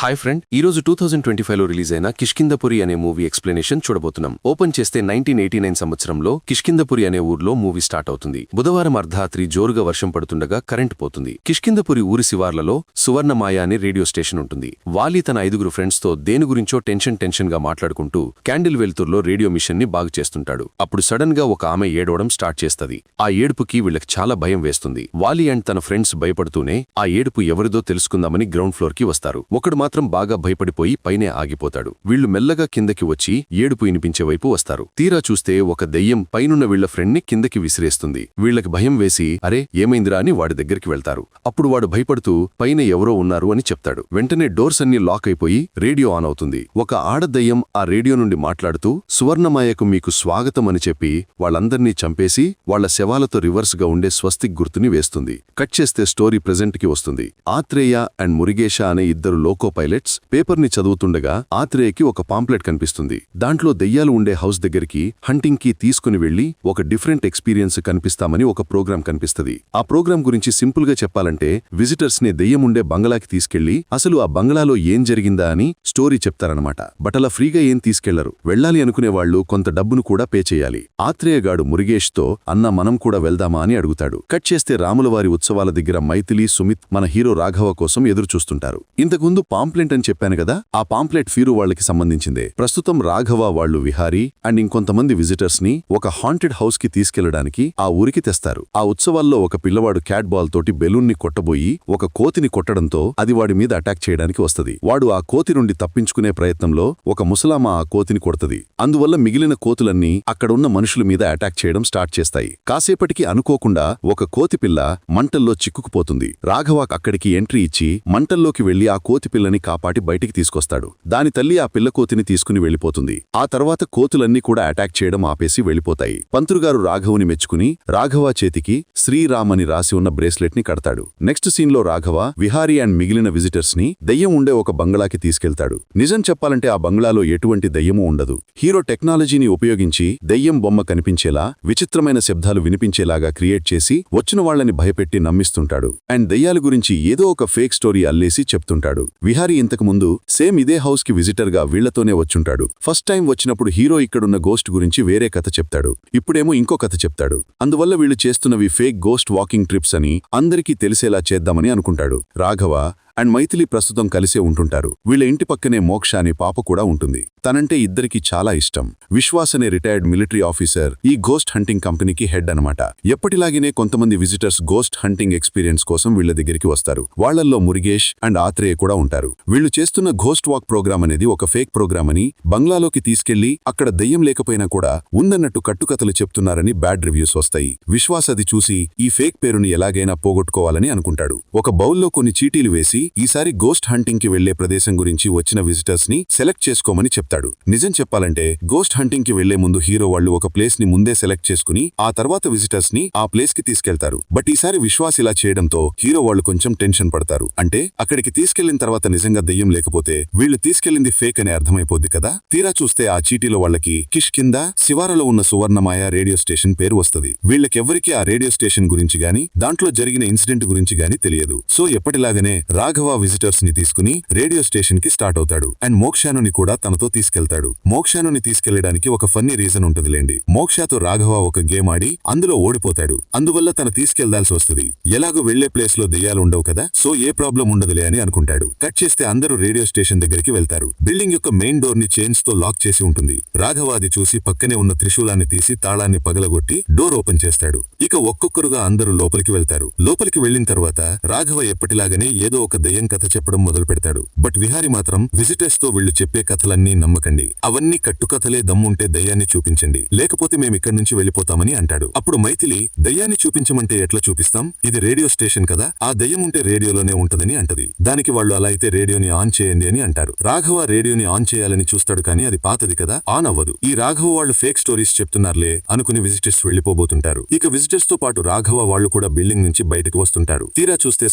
Hi friend, ఈరోజు 2025లో release అయిన కిష్కిందపురి అనే మూవీ ఎక్స్ప్లెనేషన్ చూడబోతున్నాం. ఓపెన్ చేస్తే 1989 సంవత్సరంలో కిష్కిందపురి అనే ఊర్లో మూవీ స్టార్ట్ అవుతుంది. బుధవారం అర్ధరాత్రి జోరుగా వర్షం పడుతుండగా కరెంట్ పోతుంది. కిష్కిందపురి ఊరి శివార్లలో సువర్ణమాయ అనే రేడియో స్టేషన్ ఉంటుంది. వాలి తన 5 ఫ్రెండ్స్ తో దేని గురించో టెన్షన్ గా మాట్లాడుకుంటూ క్యాండిల్ వెలుతుర్లో రేడియో మిషన్ ని బాగు చేస్తుంటాడు. అప్పుడు సడన్ గా ఒక ఆమె ఏడవడం స్టార్ట్ చేస్తది. ఆ ఏడుపుకి వీళ్ళకి చాలా భయం వేస్తుంది. వాలి అండ్ తన ఫ్రెండ్స్ భయపడుతూనే ఆ ఏడుపు ఎవరిదో తెలుసుకుందామని గ్రౌండ్ ఫ్లోర్ కి వస్తారు. ఒకడు మాత్రం బాగా భయపడిపోయి పైనే ఆగిపోతాడు. వీళ్లు మెల్లగా కిందకి వచ్చి ఏడుపు వినిపించే వైపు వస్తారు. తీరా చూస్తే ఒక దెయ్యం పైనున్న వీళ్ల ఫ్రెండ్ ని కిందకి విసిరేస్తుంది. వీళ్లకి భయం వేసి అరే ఏమైందిరా అని వాడి దగ్గరికి వెళ్తారు. అప్పుడు వాడు భయపడుతూ పైన ఎవరో ఉన్నారు అని చెప్తాడు. వెంటనే డోర్స్ అన్ని లాక్ అయిపోయి రేడియో ఆన్ అవుతుంది. ఒక ఆడదయ్యం ఆ రేడియో నుండి మాట్లాడుతూ సువర్ణమాయకు మీకు స్వాగతం అని చెప్పి వాళ్ళందర్నీ చంపేసి వాళ్ల శవాలతో రివర్స్ గా ఉండే స్వస్తిక్ గుర్తుని వేస్తుంది. కట్ చేస్తే స్టోరీ ప్రెజెంట్ కి వస్తుంది. ఆత్రేయ అండ్ మురుగేష అనే ఇద్దరు లోకో పైలట్స్ పేపర్ ని చదువుతుండగా ఆత్రేయకి ఒక పాంప్లెట్ కనిపిస్తుంది. దాంట్లో దెయ్యాలు ఉండే హౌస్ దగ్గరికి హంటింగ్ కి తీసుకుని వెళ్లి ఒక డిఫరెంట్ ఎక్స్పీరియన్స్ కనిపిస్తామని ఒక ప్రోగ్రాం కనిపిస్తుంది. ఆ ప్రోగ్రాం గురించి సింపుల్ గా చెప్పాలంటే విజిటర్స్ ని దెయ్యం ఉండే బంగ్లాకి తీసుకెళ్లి అసలు ఆ బంగ్లాలో ఏం జరిగిందా అని స్టోరీ చెప్తారనమాట. బట్ అలా ఫ్రీగా ఏం తీసుకెళ్లరు. వెళ్లాలి అనుకునే వాళ్లు కొంత డబ్బును కూడా పే చేయాలి. ఆత్రేయగాడు మురుగేష్ తో అన్న మనం కూడా వెళ్దామా అని అడుగుతాడు. కట్ చేస్తే రాములవారి ఉత్సవాల దగ్గర మైథిలి, సుమిత్ మన హీరో రాఘవ కోసం ఎదురుచూస్తుంటారు. ఇంతకుముందు పాంప్లెట్ అని చెప్పాను కదా, ఆ పాంప్లెట్ ఫీరు వాళ్లకి సంబంధించిందే. ప్రస్తుతం రాఘవ వాళ్లు విహారీ అండ్ ఇంకొంతమంది విజిటర్స్ ని ఒక హాంటెడ్ హౌస్ కి తీసుకెళ్లడానికి ఆ ఊరికి తెస్తారు. ఆ ఉత్సవాల్లో ఒక పిల్లవాడు క్యాట్ బాల్ తోటి బెలూన్ ని కొట్టబోయి ఒక కోతిని కొట్టడంతో అది వాడి మీద అటాక్ చేయడానికి వస్తది. వాడు ఆ కోతి నుండి తప్పించుకునే ప్రయత్నంలో ఒక ముసలామ ఆ కోతిని కొడుతుంది. అందువల్ల మిగిలిన కోతులన్నీ అక్కడున్న మనుషుల మీద అటాక్ చేయడం స్టార్ట్ చేస్తాయి. కాసేపటికి అనుకోకుండా ఒక కోతి పిల్ల మంటల్లో చిక్కుకుపోతుంది. రాఘవ అక్కడికి ఎంట్రీ ఇచ్చి మంటల్లోకి వెళ్లి ఆ కోతి పిల్లని కాపాటి బయటికి తీసుకొస్తాడు. దాని తల్లి ఆ పిల్ల కోతిని తీసుకుని వెళ్లిపోతుంది. ఆ తర్వాత కోతులన్నీ కూడా అటాక్ చేయడం ఆపేసి వెళ్లిపోతాయి. పంతులుగారు రాఘవుని మెచ్చుకుని రాఘవ చేతికి శ్రీరామ్ అని రాసి ఉన్న బ్రేస్లెట్ ని కడతాడు. నెక్స్ట్ సీన్ లో రాఘవ విహారీ అండ్ మిగిలిన విజిటర్స్ ని దెయ్యం ఉండే ఒక బంగ్లాకి తీసుకెళ్తాడు. నిజం చెప్పాలంటే ఆ బంగ్లాలో ఎటువంటి దెయ్యమూ ఉండదు. హీరో టెక్నాలజీని ఉపయోగించి దెయ్యం బొమ్మ కనిపించేలా విచిత్రమైన శబ్దాలు వినిపించేలాగా క్రియేట్ చేసి వచ్చిన వాళ్లని భయపెట్టి నమ్మిస్తుంటాడు. అండ్ దెయ్యాల గురించి ఏదో ఒక ఫేక్ స్టోరీ అల్లేసి చెప్తుంటాడు. విహారీ ఇంతకు ముందు సేమ్ ఇదే హౌస్ కి విజిటర్ గా వీళ్లతోనే వచ్చుంటాడు. ఫస్ట్ టైం వచ్చినప్పుడు హీరో ఇక్కడున్న గోస్ట్ గురించి వేరే కథ చెప్తాడు. ఇప్పుడేమో ఇంకో కథ చెప్తాడు. అందువల్ల వీళ్లు చేస్తున్నవి ఫేక్ గోస్ట్ వాకింగ్ ట్రిప్స్ అని అందరికీ తెలిసేలా చేద్దామని అనుకుంటాడు. రాఘవ అండ్ మైథిలి ప్రస్తుతం కలిసే ఉంటుంటారు. వీళ్ల ఇంటి పక్కనే మోక్ష అనే పాప కూడా ఉంటుంది. తనంటే ఇద్దరికి చాలా ఇష్టం. విశ్వాస్ అనే రిటైర్డ్ మిలిటరీ ఆఫీసర్ ఈ గోస్ట్ హంటింగ్ కంపెనీకి హెడ్ అనమాట. ఎప్పటిలాగినే కొంతమంది విజిటర్స్ గోస్ట్ హంటింగ్ ఎక్స్పీరియన్స్ కోసం వీళ్ల దగ్గరికి వస్తారు. వాళ్లల్లో మురుగేష్ అండ్ ఆత్రేయ కూడా ఉంటారు. వీళ్లు చేస్తున్న గోస్ట్ వాక్ ప్రోగ్రామ్ అనేది ఒక ఫేక్ ప్రోగ్రామ్ అని బంగ్లాలోకి తీసుకెళ్లి అక్కడ దెయ్యం లేకపోయినా కూడా ఉందన్నట్టు కట్టుకథలు చెప్తున్నారని బ్యాడ్ రివ్యూస్ వస్తాయి. విశ్వాస్ అది చూసి ఈ ఫేక్ పేరుని ఎలాగైనా పోగొట్టుకోవాలని అనుకుంటాడు. ఒక బౌల్లో కొన్ని చీటీలు వేసి ఈసారి గోస్ట్ హంటింగ్ కి వెళ్లే ప్రదేశం గురించి వచ్చిన విజిటర్స్ ని సెలెక్ట్ చేసుకోమని చెప్తాడు. నిజం చెప్పాలంటే గోస్ట్ హంటింగ్ కి వెళ్లే ముందు హీరో వాళ్లు ఒక ప్లేస్ ని ముందే సెలెక్ట్ చేసుకుని ఆ తర్వాత విజిటర్స్ ని ఆ ప్లేస్ కి తీసుకెళ్తారు. బట్ ఈసారి విశ్వాస్ ఇలా చేయడంతో హీరో వాళ్లు కొంచెం టెన్షన్ పడతారు. అంటే అక్కడికి తీసుకెళ్లిన తర్వాత నిజంగా దెయ్యం లేకపోతే వీళ్లు తీసుకెళ్లింది ఫేక్ అని అర్థమైపోద్ది కదా. తీరా చూస్తే ఆ చీటీలో వాళ్లకి కిష్ కింద శివారలో ఉన్న సువర్ణమాయ రేడియో స్టేషన్ పేరు వస్తుంది. వీళ్లకెవ్వరికీ ఆ రేడియో స్టేషన్ గురించి గాని దాంట్లో జరిగిన ఇన్సిడెంట్ గురించి గాని తెలియదు. సో ఎప్పటిలాగానే రాఘవ విజిటర్స్ ని తీసుకుని రేడియో స్టేషన్ కి స్టార్ట్ అవుతాడు. అండ్ మోక్షానుని కూడా తనతో తీసుకెళ్తాడు. మోక్షానుని తీసుకెళ్లడానికి ఒక ఫన్నీ రీజన్ ఉంటదిలేండి. మోక్షతో రాఘవ ఒక గేమ్ ఆడి అందులో ఓడిపోతాడు. అందువల్ల తన తీసుకెళ్లాల్సి వస్తుంది. ఎలాగో వెళ్లే ప్లేస్ లో దెయ్యాలు ఉండవు కదా, సో ఏ ప్రాబ్లం ఉండదులే అని అనుకుంటాడు. కట్ చేస్తే అందరూ రేడియో స్టేషన్ దగ్గరికి వెళ్తారు. బిల్డింగ్ యొక్క మెయిన్ డోర్ ని చైన్స్ తో లాక్ చేసి ఉంటుంది. రాఘవ అది చూసి పక్కనే ఉన్న త్రిశూలాన్ని తీసి తాళాన్ని పగలగొట్టి డోర్ ఓపెన్ చేస్తాడు. ఇక ఒక్కొక్కరుగా అందరూ లోపలికి వెళ్తారు. లోపలికి వెళ్లిన తర్వాత రాఘవ ఎప్పటిలాగానే ఏదో ఒక దెయ్యం కథ చెప్పడం మొదలు పెడతాడు. బట్ విహారీ మాత్రం విజిటర్స్ తో వీళ్లు చెప్పే కథలన్నీ నమ్మకండి, అవన్నీ కట్టుకథలే, దమ్ముంటే దయ్యాన్ని చూపించండి, లేకపోతే మేమిక్కడి నుంచి వెళ్లిపోతామని అంటాడు. అప్పుడు మైథిలి దయ్యాన్ని చూపించమంటే ఎట్లా చూపిస్తాం, ఇది రేడియో స్టేషన్ కదా, ఆ దయ్యం ఉంటే రేడియోలోనే ఉంటదని అంటది. దానికి వాళ్ళు అలా అయితే రేడియోని ఆన్ చేయండి అని అంటారు. రాఘవ రేడియోని ఆన్ చేయాలని చూస్తాడు, కానీ అది పాతది కదా, ఆన్ అవ్వదు. ఈ రాఘవ వాళ్ళు ఫేక్ స్టోరీస్ చెప్తున్నారులే అనుకుని విజిటర్స్ వెళ్లిపోబోతుంటారు. ఇక విజిటర్స్ తో పాటు రాఘవ వాళ్ళు కూడా బిల్డింగ్ నుంచి బయటకు వస్తుంటారు. తీరా చూస్తే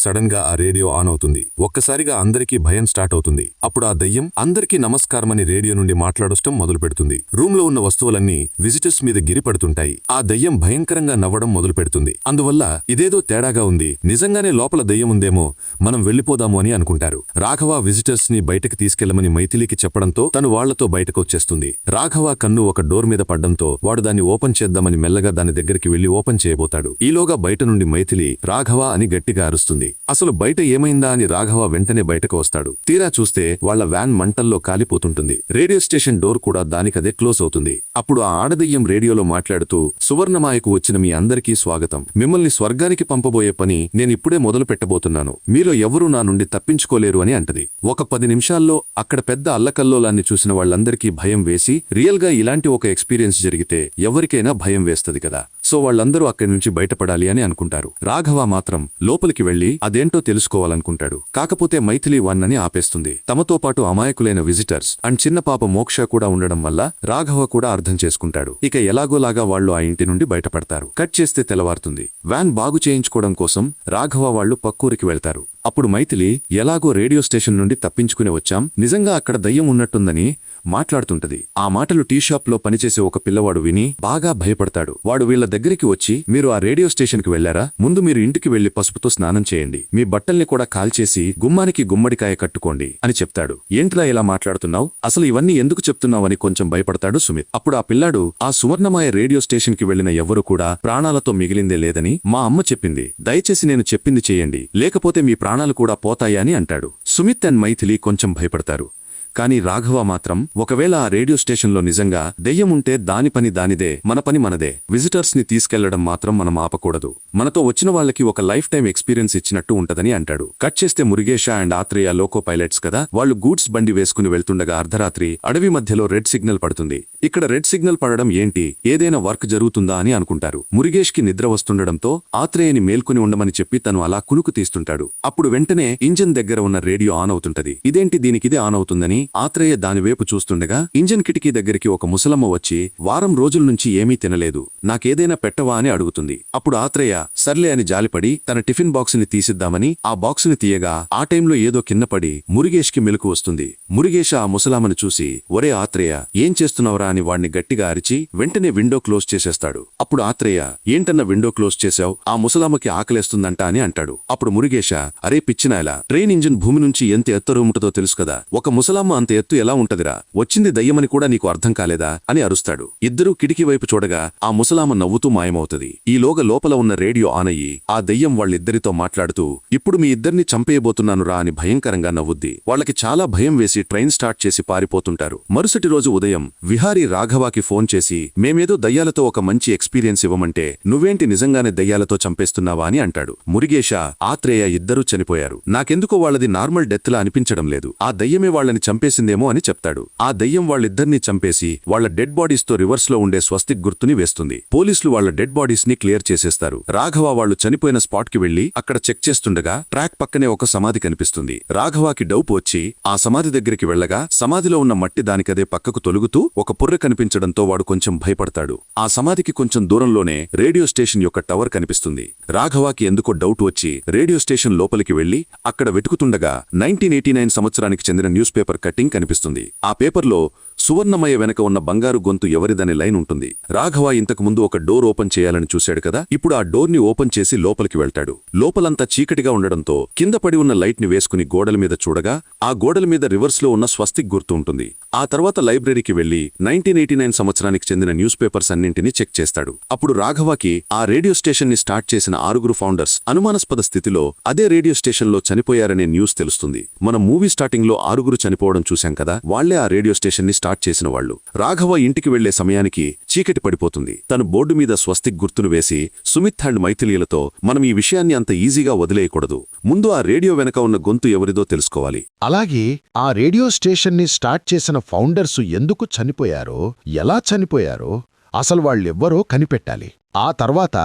సడన్ గా ఆ రేడియో ఆన్ అవుతుంది. వస్తుంది. ఒక్కసారిగా అందరికీ భయం స్టార్ట్ అవుతుంది. అప్పుడు ఆ దయ్యం అందరికీ నమస్కారమని రేడియో నుండి మాట్లాడటం మొదలుపెడుతుంది. రూమ్లో ఉన్న వస్తువులన్నీ విజిటర్స్ మీద గిరిపడుతుంటాయి. ఆ దయ్యం భయంకరంగా నవ్వడం మొదలుపెడుతుంది. అందువల్ల ఇదేదో తేడాగా ఉంది, నిజంగానే లోపల దయ్యం ఉందేమో, మనం వెళ్లిపోదాము అని అనుకుంటారు. రాఘవ విజిటర్స్ ని బయటకు తీసుకెళ్లమని మైథిలికి చెప్పడంతో తను వాళ్లతో బయటకు వచ్చేస్తుంది. రాఘవ కన్ను ఒక డోర్ మీద పడ్డంతో వాడు దాన్ని ఓపెన్ చేద్దామని మెల్లగా దాని దగ్గరికి వెళ్లి ఓపెన్ చేయబోతాడు. ఈలోగా బయట నుండి మైథిలి రాఘవ అని గట్టిగా అరుస్తుంది. అసలు బయట ఏమైందా అని రాఘవ వెంటనే బయటకు వస్తాడు. తీరా చూస్తే వాళ్ల వ్యాన్ మంటల్లో కాలిపోతుంటుంది. రేడియో స్టేషన్ డోర్ కూడా దానికదే క్లోజ్ అవుతుంది. అప్పుడు ఆ ఆడదయ్యం రేడియోలో మాట్లాడుతూ, సువర్ణమాయకు వచ్చిన మీ అందరికీ స్వాగతం. మిమ్మల్ని స్వర్గానికి పంపబోయే పని నేనిప్పుడే మొదలు పెట్టబోతున్నాను. మీలో ఎవరూ నా నుండి తప్పించుకోలేరు అని అంటది. ఒక 10 నిమిషాల్లో అక్కడ పెద్ద అల్లకల్లోలాన్ని చూసిన వాళ్లందరికీ భయం వేసి, రియల్ గా ఇలాంటి ఒక ఎక్స్పీరియన్స్ జరిగితే ఎవరికైనా భయం వేస్తది కదా, సో వాళ్లందరూ అక్కడి నుంచి బయటపడాలి అని అనుకుంటారు. రాఘవ మాత్రం లోపలికి వెళ్లి అదేంటో తెలుసుకోవాలనుకుంటాడు. కాకపోతే మైథిలి వాన్నని ఆపేస్తుంది. తమతో పాటు అమాయకులైన విజిటర్స్ అండ్ చిన్న పాప మోక్ష కూడా ఉండడం వల్ల రాఘవ కూడా అర్థం చేసుకుంటాడు. ఇక ఎలాగోలాగా వాళ్లు ఆ ఇంటి నుండి బయటపడతారు. కట్ చేస్తే తెల్లవారుతుంది. వ్యాన్ బాగు చేయించుకోవడం కోసం రాఘవ వాళ్లు పక్కూరికి వెళ్తారు. అప్పుడు మైథిలి, ఎలాగో రేడియో స్టేషన్ నుండి తప్పించుకుని వచ్చాం, నిజంగా అక్కడ దయ్యం ఉన్నట్టుందని మాట్లాడుతుంటది. ఆ మాటలు టీ షాప్ లో పనిచేసే ఒక పిల్లవాడు విని బాగా భయపడతాడు. వాడు వీళ్ల దగ్గరికి వచ్చి, మీరు ఆ రేడియో స్టేషన్ కి వెళ్లారా? ముందు మీరు ఇంటికి వెళ్లి పసుపుతో స్నానం చేయండి, మీ బట్టల్ని కూడా కాల్చేసి గుమ్మానికి గుమ్మడికాయ కట్టుకోండి అని చెప్తాడు. ఏంట్రా ఇలా మాట్లాడుతున్నావు, అసలు ఇవన్నీ ఎందుకు చెప్తున్నావని కొంచెం భయపడతాడు సుమిత్. అప్పుడు ఆ పిల్లాడు, ఆ సువర్ణమాయ రేడియో స్టేషన్ కి వెళ్లిన ఎవ్వరూ కూడా ప్రాణాలతో మిగిలిందే లేదని మా అమ్మ చెప్పింది. దయచేసి నేను చెప్పింది చేయండి, లేకపోతే మీ ప్రాణాలు కూడా పోతాయా అని అంటాడు. సుమిత్ అండ్ మైథిలి కొంచెం భయపడతారు. కానీ రాఘవ మాత్రం, ఒకవేళ ఆ రేడియో స్టేషన్లో నిజంగా దెయ్యం ఉంటే దాని పని దానిదే, మన పని మనదే. విజిటర్స్ ని తీసుకెళ్లడం మాత్రం మనం ఆపకూడదు. మనతో వచ్చిన వాళ్ళకి ఒక లైఫ్ టైం ఎక్స్పీరియన్స్ ఇచ్చినట్టు ఉంటదని అంటాడు. కట్ చేస్తే మురుగేష అండ్ ఆత్రేయ లోకో పైలట్స్ కదా, వాళ్ళు గూడ్స్ బండి వేసుకుని వెళ్తుండగా అర్ధరాత్రి అడవి మధ్యలో రెడ్ సిగ్నల్ పడుతుంది. ఇక్కడ రెడ్ సిగ్నల్ పడడం ఏంటి, ఏదైనా వర్క్ జరుగుతుందా అని అనుకుంటారు. మురుగేష్ కి నిద్ర వస్తుండడంతో ఆత్రేయని మేల్కొని ఉండమని చెప్పి తను అలా కునుకు తీస్తుంటాడు. అప్పుడు వెంటనే ఇంజన్ దగ్గర ఉన్న రేడియో ఆన్ అవుతుంటది. ఇదేంటి దీనికిదే ఆన్ అవుతుందని ఆత్రేయ దానివైపు చూస్తుండగా ఇంజన్ కిటికీ దగ్గరికి ఒక ముసలమ్మ వచ్చి, వారం రోజుల నుంచి ఏమీ తినలేదు, నాకేదైనా పెట్టవా అని అడుగుతుంది. అప్పుడు ఆత్రేయ సర్లే అని జాలిపడి తన టిఫిన్ బాక్స్ ని తీసిద్దామని ఆ బాక్స్ ని తీయగా ఆ టైంలో ఏదో కిందపడి మురుగేష్ కి మెలకు వస్తుంది. మురుగేష్ ఆ ముసలామను చూసి, ఒరే ఆత్రేయ, ఏం చేస్తున్నావురా అని వాణ్ణి గట్టిగా అరిచి వెంటనే విండో క్లోజ్ చేసేస్తాడు. అప్పుడు ఆత్రేయ, ఏంటన్న విండో క్లోజ్ చేశావు, ఆ ముసలామకి ఆకలేస్తుందంట అని అంటాడు. అప్పుడు మురుగేష, అరే పిచ్చినాయలా, ట్రైన్ ఇంజిన్ భూమి నుంచి ఎంత ఎత్తు ఉంటుందో తెలుసు కదా, ఒక ముసలామ్మ అంత ఎత్తు ఎలా ఉంటదిరా, వచ్చింది దయ్యమని కూడా నీకు అర్థం కాలేదా అని అరుస్తాడు. ఇద్దరూ కిటికీ వైపు చూడగా ఆ ముసలామ నవ్వుతూ మాయమవుతుంది. ఈలోగా లోపల ఉన్న రేడియో ఆన్ అయ్యి ఆ దయ్యం వాళ్ళిద్దరితో మాట్లాడుతూ, ఇప్పుడు మీ ఇద్దరిని చంపేయబోతున్నానురా అని భయంకరంగా నవ్వుద్ది. వాళ్ళకి చాలా భయం వేసి ట్రైన్ స్టార్ట్ చేసి పారిపోతుంటారు. మరుసటి రోజు ఉదయం విహారీ రాఘవాకి ఫోన్ చేసి, మేమేదో దయ్యాలతో ఒక మంచి ఎక్స్పీరియన్స్ ఇవ్వమంటే నువ్వేంటి నిజంగానే దయ్యాలతో చంపేస్తున్నావా అని అంటాడు. మురుగేష, ఆత్రేయ ఇద్దరూ చనిపోయారు, నాకెందుకో వాళ్ళది నార్మల్ డెత్ లా అనిపించడం లేదు, ఆ దయ్యమే వాళ్ళని చంపేసిందేమో అని చెప్తాడు. ఆ దయ్యం వాళ్ళిద్దరినీ చంపేసి వాళ్ల డెడ్ బాడీస్ తో రివర్స్ లో ఉండే స్వస్తిక్ గుర్తుని వేస్తుంది. పోలీసులు వాళ్ల డెడ్ బాడీస్ ని క్లియర్ చేసేస్తారు. రాఘవ వాళ్లు చనిపోయిన స్పాట్ కి వెళ్లి అక్కడ చెక్ చేస్తుండగా ట్రాక్ పక్కనే ఒక సమాధి కనిపిస్తుంది. రాఘవాకి డౌట్ వచ్చి ఆ సమాధి దగ్గరికి వెళ్లగా సమాధిలో ఉన్న మట్టి దానికదే పక్కకు తొలుగుతూ ఒక పుర్రె కనిపించడంతో వాడు కొంచెం భయపడతాడు. ఆ సమాధికి కొంచెం దూరంలోనే రేడియో స్టేషన్ యొక్క టవర్ కనిపిస్తుంది. రాఘవాకి ఎందుకో డౌట్ వచ్చి రేడియో స్టేషన్ లోపలికి వెళ్లి అక్కడ వెతుకుతుండగా 1989 సంవత్సరానికి చెందిన న్యూస్ పేపర్ కటింగ్ కనిపిస్తుంది. ఆ పేపర్లో సువర్ణమయ వెనక ఉన్న బంగారు గొంతు ఎవరిదనే లైన్ ఉంటుంది. రాఘవ ఇంతకుముందు ఒక డోర్ ఓపెన్ చేయాలని చూశాడు కదా, ఇప్పుడు ఆ డోర్ ని ఓపెన్ చేసి లోపలికి వెళ్తాడు. లోపలంతా చీకటిగా ఉండడంతో కింద పడి ఉన్న లైట్ ని వేసుకుని గోడల మీద చూడగా ఆ గోడల మీద రివర్స్ లో ఉన్న స్వస్తిక్ గుర్తు ఉంటుంది. ఆ తర్వాత లైబ్రరీకి వెళ్లి 1989 సంవత్సరానికి చెందిన న్యూస్ పేపర్స్ అన్నింటినీ చెక్ చేస్తాడు. అప్పుడు రాఘవకి ఆ రేడియో స్టేషన్ ని స్టార్ట్ చేసిన 6 ఫౌండర్స్ అనుమానాస్పద స్థితిలో అదే రేడియో స్టేషన్ లో చనిపోయారనే న్యూస్ తెలుస్తుంది. మనం మూవీ స్టార్టింగ్ లో 6 చనిపోవడం చూశాం కదా, వాళ్లే ఆ రేడియో స్టేషన్ ని స్టార్ట్ చేసిన వాళ్ళు. రాఘవ ఇంటికి వెళ్లే సమయానికి చీకటి పడిపోతుంది. తను బోర్డు మీద స్వస్తిక్ గుర్తును వేసి సుమిత్ అండ్ మైథిలీలతో, మనం ఈ విషయాన్ని అంత ఈజీగా వదిలేయకూడదు, ముందు ఆ రేడియో వెనక ఉన్న గొంతు ఎవరిదో తెలుసుకోవాలి. అలాగే ఆ రేడియో స్టేషన్ని స్టార్ట్ చేసిన ఫౌండర్సు ఎందుకు చనిపోయారో, ఎలా చనిపోయారో, అసలు వాళ్ళెవ్వరో కనిపెట్టాలి. ఆ తర్వాత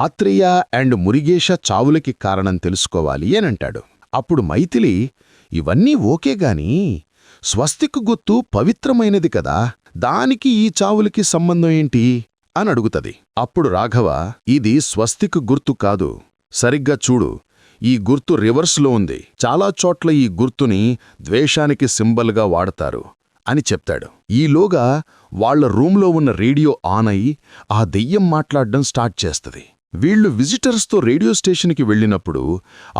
ఆత్రేయ అండ్ మురుగేష చావులకి కారణం తెలుసుకోవాలి అనంటాడు. అప్పుడు మైథిలి, ఇవన్నీ ఓకేగాని స్వస్తిక్ గుర్తు పవిత్రమైనది కదా, దానికి ఈ చావులకి సంబంధం ఏంటి అని అడుగుతది. అప్పుడు రాఘవ, ఇది స్వస్తిక్ గుర్తు కాదు, సరిగ్గా చూడు, ఈ గుర్తు రివర్స్లో ఉంది. చాలా చోట్ల ఈ గుర్తుని ద్వేషానికి సింబల్గా వాడతారు అని చెప్తాడు. ఈలోగా వాళ్ల రూంలో ఉన్న రేడియో ఆన్ అయి ఆ దెయ్యం మాట్లాడడం స్టార్ట్ చేస్తది. వీళ్లు విజిటర్స్తో రేడియో స్టేషన్కి వెళ్ళినప్పుడు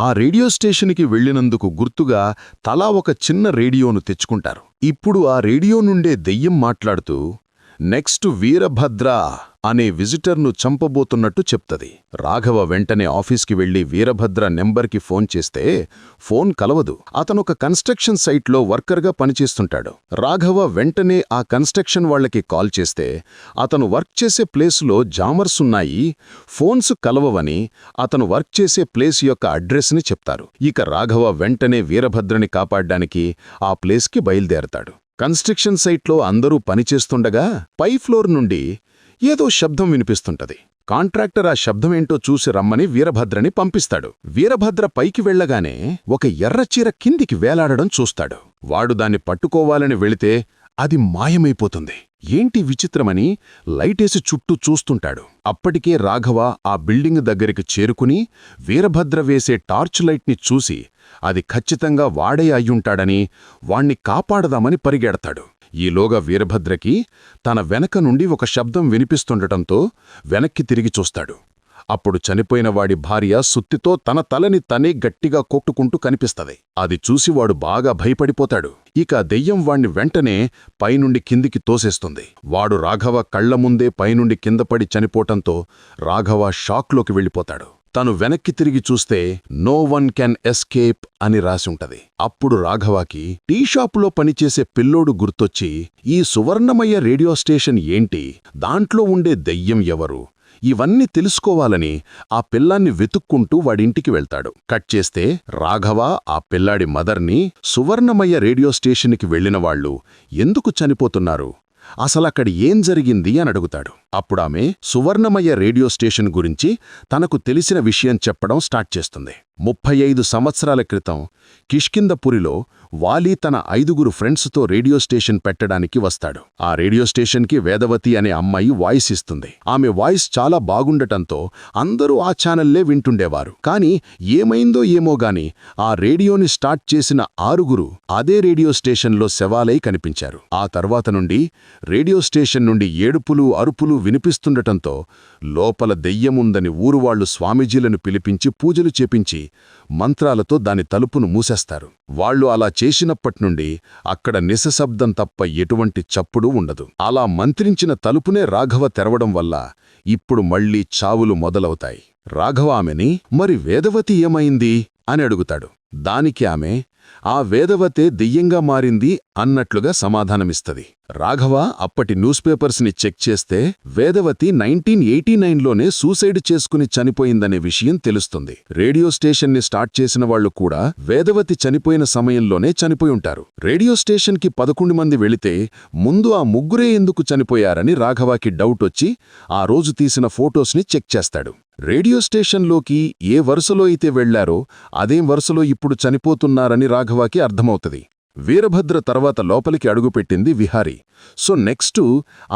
ఆ రేడియో స్టేషన్కి వెళ్ళినందుకు గుర్తుగా తలా ఒక చిన్న రేడియోను తెచ్చుకుంటారు. ఇప్పుడు ఆ రేడియో నుండే దెయ్యం మాట్లాడుతూ నెక్స్ట్ వీరభద్ర అనే విజిటర్ను చంపబోతున్నట్టు చెప్తది. రాఘవ వెంటనే ఆఫీస్కి వెళ్లి వీరభద్ర నెంబర్కి ఫోన్ చేస్తే ఫోన్ కలవదు. అతనొక కన్స్ట్రక్షన్ సైట్లో వర్కర్గా పనిచేస్తుంటాడు. రాఘవ వెంటనే ఆ కన్స్ట్రక్షన్ వాళ్లకి కాల్ చేస్తే అతను వర్క్ చేసే ప్లేసులో జామర్స్ ఉన్నాయి, ఫోన్స్ కలవవని అతను వర్క్ చేసే ప్లేస్ యొక్క అడ్రస్ని చెప్తారు. ఇక రాఘవ వెంటనే వీరభద్రని కాపాడ్డానికి ఆ ప్లేస్కి బయలుదేరతాడు. కన్స్ట్రక్షన్ సైట్లో అందరూ పనిచేస్తుండగా పై ఫ్లోర్ నుండి ఏదో శబ్దం వినిపిస్తుంటది. కాంట్రాక్టర్ ఆ శబ్దమేంటో చూసి రమ్మని వీరభద్రని పంపిస్తాడు. వీరభద్ర పైకి వెళ్లగానే ఒక ఎర్రచీర కిందికి వేలాడడం చూస్తాడు. వాడు దాన్ని పట్టుకోవాలని వెళితే అది మాయమైపోతుంది. ఏంటి విచిత్రమని లైటేసి చుట్టూ చూస్తుంటాడు. అప్పటికే రాఘవ ఆ బిల్డింగ్ దగ్గరికి చేరుకుని వీరభద్ర వేసే టార్చ్ లైట్ని చూసి అది ఖచ్చితంగా వాడే అయ్యుంటాడని వాణ్ణి కాపాడదామని పరిగెడతాడు. ఈలోగా వీరభద్రకి తన వెనక నుండి ఒక శబ్దం వినిపిస్తుండటంతో వెనక్కి తిరిగి చూస్తాడు. అప్పుడు చనిపోయిన వాడి భార్య సుత్తితో తన తలని తనే గట్టిగా కొట్టుకుంటూ కనిపిస్తది. అది చూసి వాడు బాగా భయపడిపోతాడు. ఇక దెయ్యం వాణ్ణి వెంటనే పైనుండి కిందికి తోసేస్తుంది. వాడు రాఘవ కళ్ల ముందే పైనుండి కిందపడి చనిపోవటంతో రాఘవ షాక్లోకి వెళ్ళిపోతాడు. తను వెనక్కి తిరిగి చూస్తే నో వన్ కెన్ ఎస్కేప్ అని రాసి ఉంటది. అప్పుడు రాఘవాకి టీ షాపులో పనిచేసే పిల్లోడు గుర్తొచ్చి ఈ సువర్ణమయ్య రేడియో స్టేషన్ ఏంటి, దాంట్లో ఉండే దెయ్యం ఎవరు, ఇవన్నీ తెలుసుకోవాలని ఆ పిల్లాన్ని వెతుక్కుంటూ వాడింటికి వెళ్తాడు. కట్ చేస్తే రాఘవ ఆ పిల్లాడి మదర్ని సువర్ణమయ్య రేడియో స్టేషన్కి వెళ్లినవాళ్లు ఎందుకు చనిపోతున్నారు, అసలక్కడ ఏం జరిగింది అని అడుగుతాడు. అప్పుడామె సువర్ణమయ్య రేడియో స్టేషన్ గురించి తనకు తెలిసిన విషయం చెప్పడం స్టార్ట్ చేస్తుంది. 35 సంవత్సరాల క్రితం కిష్కిందపురిలో వాలి తన 5 ఫ్రెండ్స్తో రేడియో స్టేషన్ పెట్టడానికి వస్తాడు. ఆ రేడియో స్టేషన్కి వేదవతి అనే అమ్మాయి వాయిస్ ఇస్తుంది. ఆమె వాయిస్ చాలా బాగుండటంతో అందరూ ఆ ఛానల్లే వింటుండేవారు. కాని ఏమైందో ఏమోగాని ఆ రేడియోని స్టార్ట్ చేసిన 6 అదే రేడియో స్టేషన్లో శవాలై కనిపించారు. ఆ తర్వాత నుండి రేడియో స్టేషన్ నుండి ఏడుపులు అరుపులు వినిపిస్తుండటంతో లోపల దెయ్యముందని ఊరువాళ్లు స్వామీజీలను పిలిపించి పూజలు చేపించి మంత్రాలతో దాని తలుపును మూసేస్తారు. వాళ్లు అలా చేసినప్పట్నుండి అక్కడ నిశ్శబ్దం తప్ప ఎటువంటి చప్పుడు ఉండదు. అలా మంత్రించిన తలుపునే రాఘవ తెరవడం వల్ల ఇప్పుడు మళ్లీ చావులు మొదలవుతాయి. రాఘవ ఆమెని మరి వేదవతి ఏమైంది అని అడుగుతాడు. దానికి ఆమె ఆ వేదవతే దెయ్యంగా మారింది అన్నట్లుగా సమాధానమిస్తది. రాఘవ అప్పటి న్యూస్ పేపర్స్ని చెక్ చేస్తే వేదవతి 1989లోనే సూసైడ్ చేసుకుని చనిపోయిందనే విషయం తెలుస్తుంది. రేడియో స్టేషన్ని స్టార్ట్ చేసిన వాళ్లు కూడా వేదవతి చనిపోయిన సమయంలోనే చనిపోయి ఉంటారు. రేడియో స్టేషన్కి 11 మంది వెళితే ముందు ఆ 3 ఎందుకు చనిపోయారని రాఘవకి డౌట్ వచ్చి ఆ రోజు తీసిన ఫోటోస్ని చెక్ చేస్తాడు. రేడియో స్టేషన్లోకి ఏ వరుసలో అయితే వెళ్లారో అదే వరుసలో ఇప్పుడు చనిపోతున్నారని రాఘవకి అర్థమవుతది. వీరభద్ర తర్వాత లోపలికి అడుగుపెట్టింది విహారీ. సో నెక్స్టు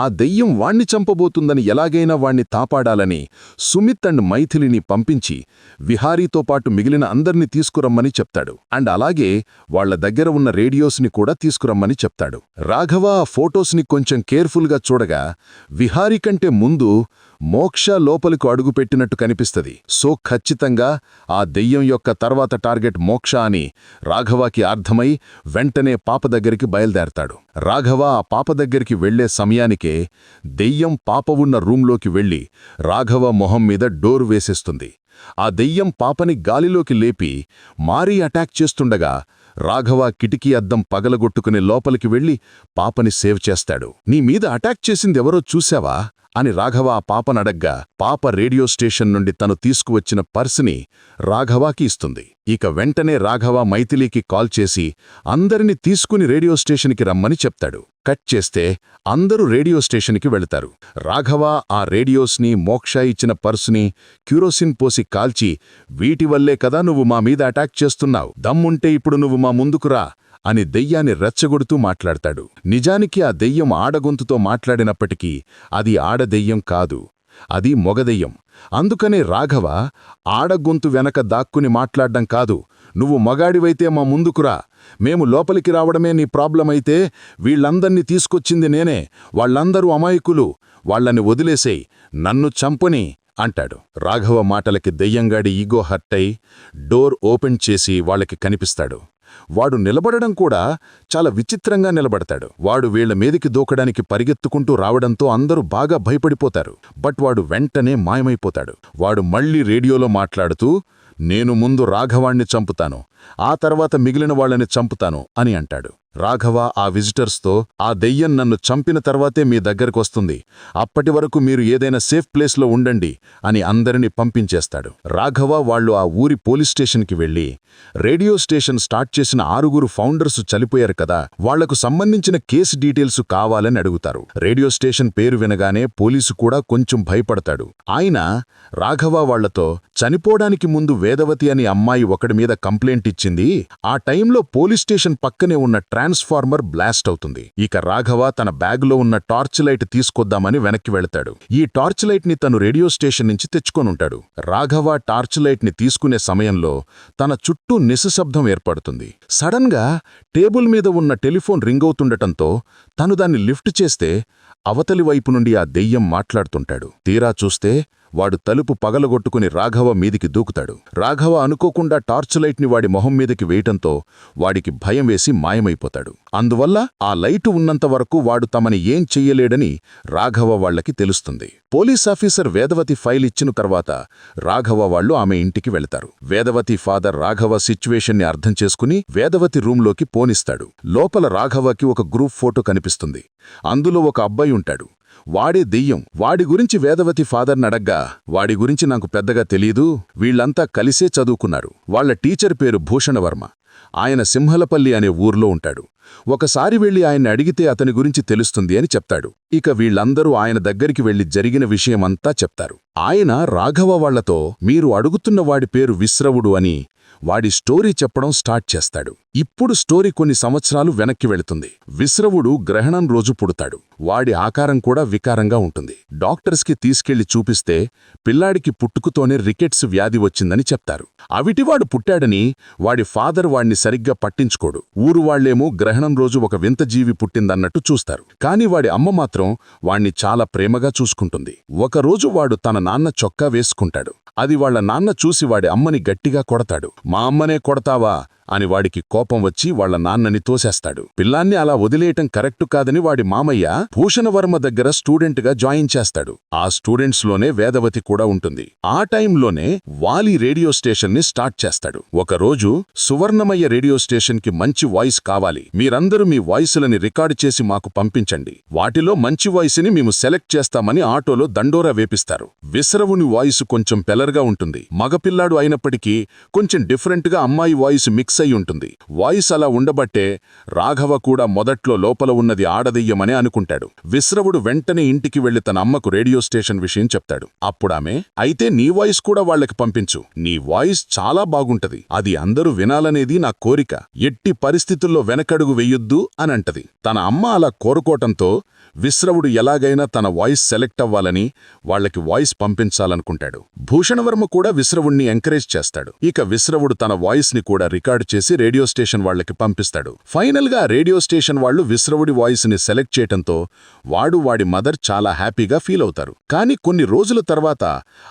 ఆ దెయ్యం వాణ్ణి చంపబోతుందని ఎలాగైనా వాణ్ణి తాపాడాలని సుమిత్ అండ్ మైథిలిని పంపించి విహారీతో పాటు మిగిలిన అందర్నీ తీసుకురమ్మని చెప్తాడు. అండ్ అలాగే వాళ్ల దగ్గర ఉన్న రేడియోస్ని కూడా తీసుకురమ్మని చెప్తాడు. రాఘవ ఆ ఫోటోస్ని కొంచెం కేర్ఫుల్గా చూడగా విహారీ కంటే ముందు మోక్ష లోపలికి అడుగుపెట్టినట్టు కనిపిస్తది. సో ఖచ్చితంగా ఆ దెయ్యం యొక్క తర్వాత టార్గెట్ మోక్ష అని రాఘవకి అర్థమై వెంటనే పాప దగ్గరికి బయలుదేరతాడు. రాఘవ ఆ పాప దగ్గరికి వెళ్లే సమయానికే దెయ్యం పాప ఉన్న రూంలోకి వెళ్లి రాఘవ మొహం మీద డోర్ వేసేస్తుంది. ఆ దెయ్యం పాపని గాలిలోకి లేపి మారీ అటాక్ చేస్తుండగా రాఘవ కిటికీ అద్దం పగలగొట్టుకుని లోపలికి వెళ్లి పాపని సేవ్ చేస్తాడు. నీ మీద అటాక్ చేసిందెవరో చూశావా అని రాఘవ ఆ పాపనడగ్గా పాప రేడియో స్టేషన్ నుండి తను తీసుకువచ్చిన పర్సుని రాఘవాకి ఇస్తుంది. ఇక వెంటనే రాఘవ మైథిలికి కాల్ చేసి అందరిని తీసుకుని రేడియో స్టేషన్కి రమ్మని చెప్తాడు. కట్ చేస్తే అందరూ రేడియో స్టేషన్కి వెళతారు. రాఘవ ఆ రేడియోస్ని మోక్ష ఇచ్చిన పర్సుని క్యూరోసిన్ పోసి కాల్చి వీటి వల్లే కదా నువ్వు మా మీద అటాక్ చేస్తున్నావు, దమ్ముంటే ఇప్పుడు నువ్వు మా ముందుకురా అని దెయ్యాన్ని రెచ్చగొడుతూ మాట్లాడతాడు. నిజానికి ఆ దెయ్యం ఆడగొంతుతో మాట్లాడినప్పటికీ అది ఆడదెయ్యం కాదు, అది మొగదెయ్యం. అందుకనే రాఘవ ఆడగొంతు వెనక దాక్కుని మాట్లాడ్డం కాదు, నువ్వు మగాడివైతే మా ముందుకురా, మేము లోపలికి రావడమే నీ ప్రాబ్లమైతే వీళ్లందర్నీ తీసుకొచ్చింది నేనే, వాళ్ళందరూ అమాయకులు, వాళ్లని వదిలేసేయ్, నన్ను చంపని అంటాడు. రాఘవ మాటలకి దెయ్యంగాడి ఈగో హర్టై డోర్ ఓపెన్ చేసి వాళ్ళకి కనిపిస్తాడు. వాడు నిలబడడం కూడా చాలా విచిత్రంగా నిలబడతాడు. వాడు వీళ్ల మీదికి దూకడానికి పరిగెత్తుకుంటూ రావడంతో అందరూ బాగా భయపడిపోతారు. బట్ వాడు వెంటనే మాయమైపోతాడు. వాడు మళ్లీ రేడియోలో మాట్లాడుతూ, నేను ముందు రాఘవాణ్ణి చంపుతాను, ఆ తర్వాత మిగిలిన వాళ్ళని చంపుతాను అని అంటాడు. రాఘవ ఆ విజిటర్స్తో, ఆ దెయ్యం నన్ను చంపిన తర్వాతే మీ దగ్గరకొస్తుంది, అప్పటి వరకు మీరు ఏదైనా సేఫ్ ప్లేస్లో ఉండండి అని అందరినీ పంపించేస్తాడు. రాఘవ వాళ్ళు ఆ ఊరి పోలీస్ స్టేషన్కి వెళ్లి, రేడియో స్టేషన్ స్టార్ట్ చేసిన 6 ఫౌండర్స్ చనిపోయారు కదా, వాళ్లకు సంబంధించిన కేసు డీటెయిల్స్ కావాలని అడుగుతారు. రేడియో స్టేషన్ పేరు వినగానే పోలీసు కూడా కొంచెం భయపడతాడు. ఆయన రాఘవ వాళ్లతో, చనిపోవడానికి ముందు వేదవతి అని అమ్మాయి ఒకడి మీద కంప్లైంట్ ఇచ్చింది, ఆ టైంలో పోలీస్ స్టేషన్ పక్కనే ఉన్న ట్రాన్స్ఫార్మర్ బ్లాస్ట్ అవుతుంది. ఇక రాఘవ తన బ్యాగులో ఉన్న టార్చ్ లైట్ తీసుకొద్దామని వెనక్కి వెళతాడు. ఈ టార్చ్ లైట్ ని తను రేడియో స్టేషన్ నుంచి తెచ్చుకొనుంటాడు. రాఘవ టార్చ్ లైట్ ని తీసుకునే సమయంలో తన చుట్టూ నిశ్శబ్దం ఏర్పడుతుంది. సడన్ గా టేబుల్ మీద ఉన్న టెలిఫోన్ రింగ్ అవుతుండటంతో తను దాన్ని లిఫ్ట్ చేస్తే అవతలి వైపు నుండి ఆ దెయ్యం మాట్లాడుతుంటాడు. తీరా చూస్తే వాడు తలుపు పగలగొట్టుకుని రాఘవ మీదికి దూకుతాడు. రాఘవ అనుకోకుండా టార్చ్ లైట్ ని వాడి మొహం మీదకి వేయటంతో వాడికి భయం వేసి మాయమైపోతాడు. అందువల్ల ఆ లైటు ఉన్నంత వరకు వాడు తమని ఏం చెయ్యలేడని రాఘవ వాళ్లకి తెలుస్తుంది. పోలీస్ ఆఫీసర్ వేదవతి ఫైల్ ఇచ్చిన తర్వాత రాఘవ వాళ్లు ఆమె ఇంటికి వెళతారు. వేదవతి ఫాదర్ రాఘవ సిచ్యువేషన్ని అర్థం చేసుకుని వేదవతి రూంలోకి పోనిస్తాడు. లోపల రాఘవకి ఒక గ్రూప్ ఫోటో కనిపిస్తుంది. అందులో ఒక అబ్బాయి ఉంటాడు. వాడే దెయ్యం. వాడి గురించి వేదవతి ఫాదర్నడగ్గా, వాడి గురించి నాకు పెద్దగా తెలీదు, వీళ్లంతా కలిసే చదువుకున్నారు, వాళ్ల టీచర్ పేరు భూషణవర్మ, ఆయన సింహలపల్లి అనే ఊర్లో ఉంటాడు, ఒకసారి వెళ్లి ఆయన్ని అడిగితే అతని గురించి తెలుస్తుంది అని చెప్తాడు. ఇక వీళ్లందరూ ఆయన దగ్గరికి వెళ్లి జరిగిన విషయమంతా చెప్తారు. ఆయన రాఘవ వాళ్లతో, మీరు అడుగుతున్న వాడి పేరు విశ్రవుడు అని వాడి స్టోరీ చెప్పడం స్టార్ట్ చేస్తాడు. ఇప్పుడు స్టోరీ కొన్ని సంవత్సరాలు వెనక్కి వెళుతుంది. విశ్రవుడు గ్రహణం రోజు పుడతాడు. వాడి ఆకారం కూడా వికారంగా ఉంటుంది. డాక్టర్స్కి తీసుకెళ్లి చూపిస్తే పిల్లాడికి పుట్టుకుతోనే రికెట్స్ వ్యాధి వచ్చిందని చెప్తారు. అవిటివాడు పుట్టాడని వాడి ఫాదర్ వాణ్ణి సరిగ్గా పట్టించుకోడు. ఊరు వాళ్లేమో గ్రహణం రోజు ఒక వింత జీవి పుట్టిందన్నట్టు చూస్తారు. కాని వాడి అమ్మ మాత్రం వాణ్ణి చాలా ప్రేమగా చూసుకుంటుంది. ఒకరోజు వాడు తన నాన్న చొక్కా వేసుకుంటాడు. అది వాళ్ల నాన్న చూసి వాడి అమ్మని గట్టిగా కొడతాడు. మా అమ్మనే కొడతావా అని వాడికి కోపం వచ్చి వాళ్ల నాన్నని తోసేస్తాడు. పిల్లాన్ని అలా వదిలేయటం కరెక్టు కాదని వాడి మామయ్య భూషణవర్మ దగ్గర స్టూడెంట్గా జాయిన్ చేస్తాడు. ఆ స్టూడెంట్స్లోనే వేదవతి కూడా ఉంటుంది. ఆ టైంలోనే వాలి రేడియో స్టేషన్ని స్టార్ట్ చేస్తాడు. ఒకరోజు, సువర్ణమయ్య రేడియో స్టేషన్కి మంచి వాయిస్ కావాలి, మీరందరూ మీ వాయిసులని రికార్డు చేసి మాకు పంపించండి, వాటిలో మంచి వాయిస్ని మేము సెలెక్ట్ చేస్తామని ఆటోలో దండోరా వేపిస్తారు. విశ్రవుని వాయిస్ కొంచెం పెలర్గా ఉంటుంది. మగపిల్లాడు అయినప్పటికీ కొంచెం డిఫరెంట్గా అమ్మాయి వాయిస్ మిక్స్ అయి ఉంటుంది. వాయిస్ అలా ఉండబట్టే రాఘవ కూడా మొదట్లో లోపల ఉన్నది ఆడదెయ్యమనే అనుకుంటాడు. విశ్రవుడు వెంటనే ఇంటికి వెళ్లి తన అమ్మకు రేడియో స్టేషన్ విషయం చెప్తాడు. అప్పుడామె, అయితే నీ వాయిస్ కూడా వాళ్లకి పంపించు, నీ వాయిస్ చాలా బాగుంటది, అది అందరూ వినాలనేది నా కోరిక, ఎట్టి పరిస్థితుల్లో వెనకడుగు వెయ్యొద్దు అనంటది. తన అమ్మ అలా కోరుకోవటంతో విశ్రవుడు ఎలాగైనా తన వాయిస్ సెలెక్ట్ అవ్వాలని వాళ్లకి వాయిస్ పంపించాలనుకుంటాడు. భూషణవర్మ కూడా విశ్రవుణ్ణి ఎంకరేజ్ చేస్తాడు. ఇక విశ్రవుడు తన వాయిస్ ని కూడా రికార్డు చేసి రేడియో స్టేషన్ వాళ్లకి పంపిస్తాడు. ఫైనల్ గా రేడియో స్టేషన్ వాళ్లు విశ్రవుడి వాయిస్ ని సెలెక్ట్ చేయటంతో వాడి మదర్ చాలా హ్యాపీగా ఫీల్ అవుతారు. కానీ కొన్ని రోజుల తర్వాత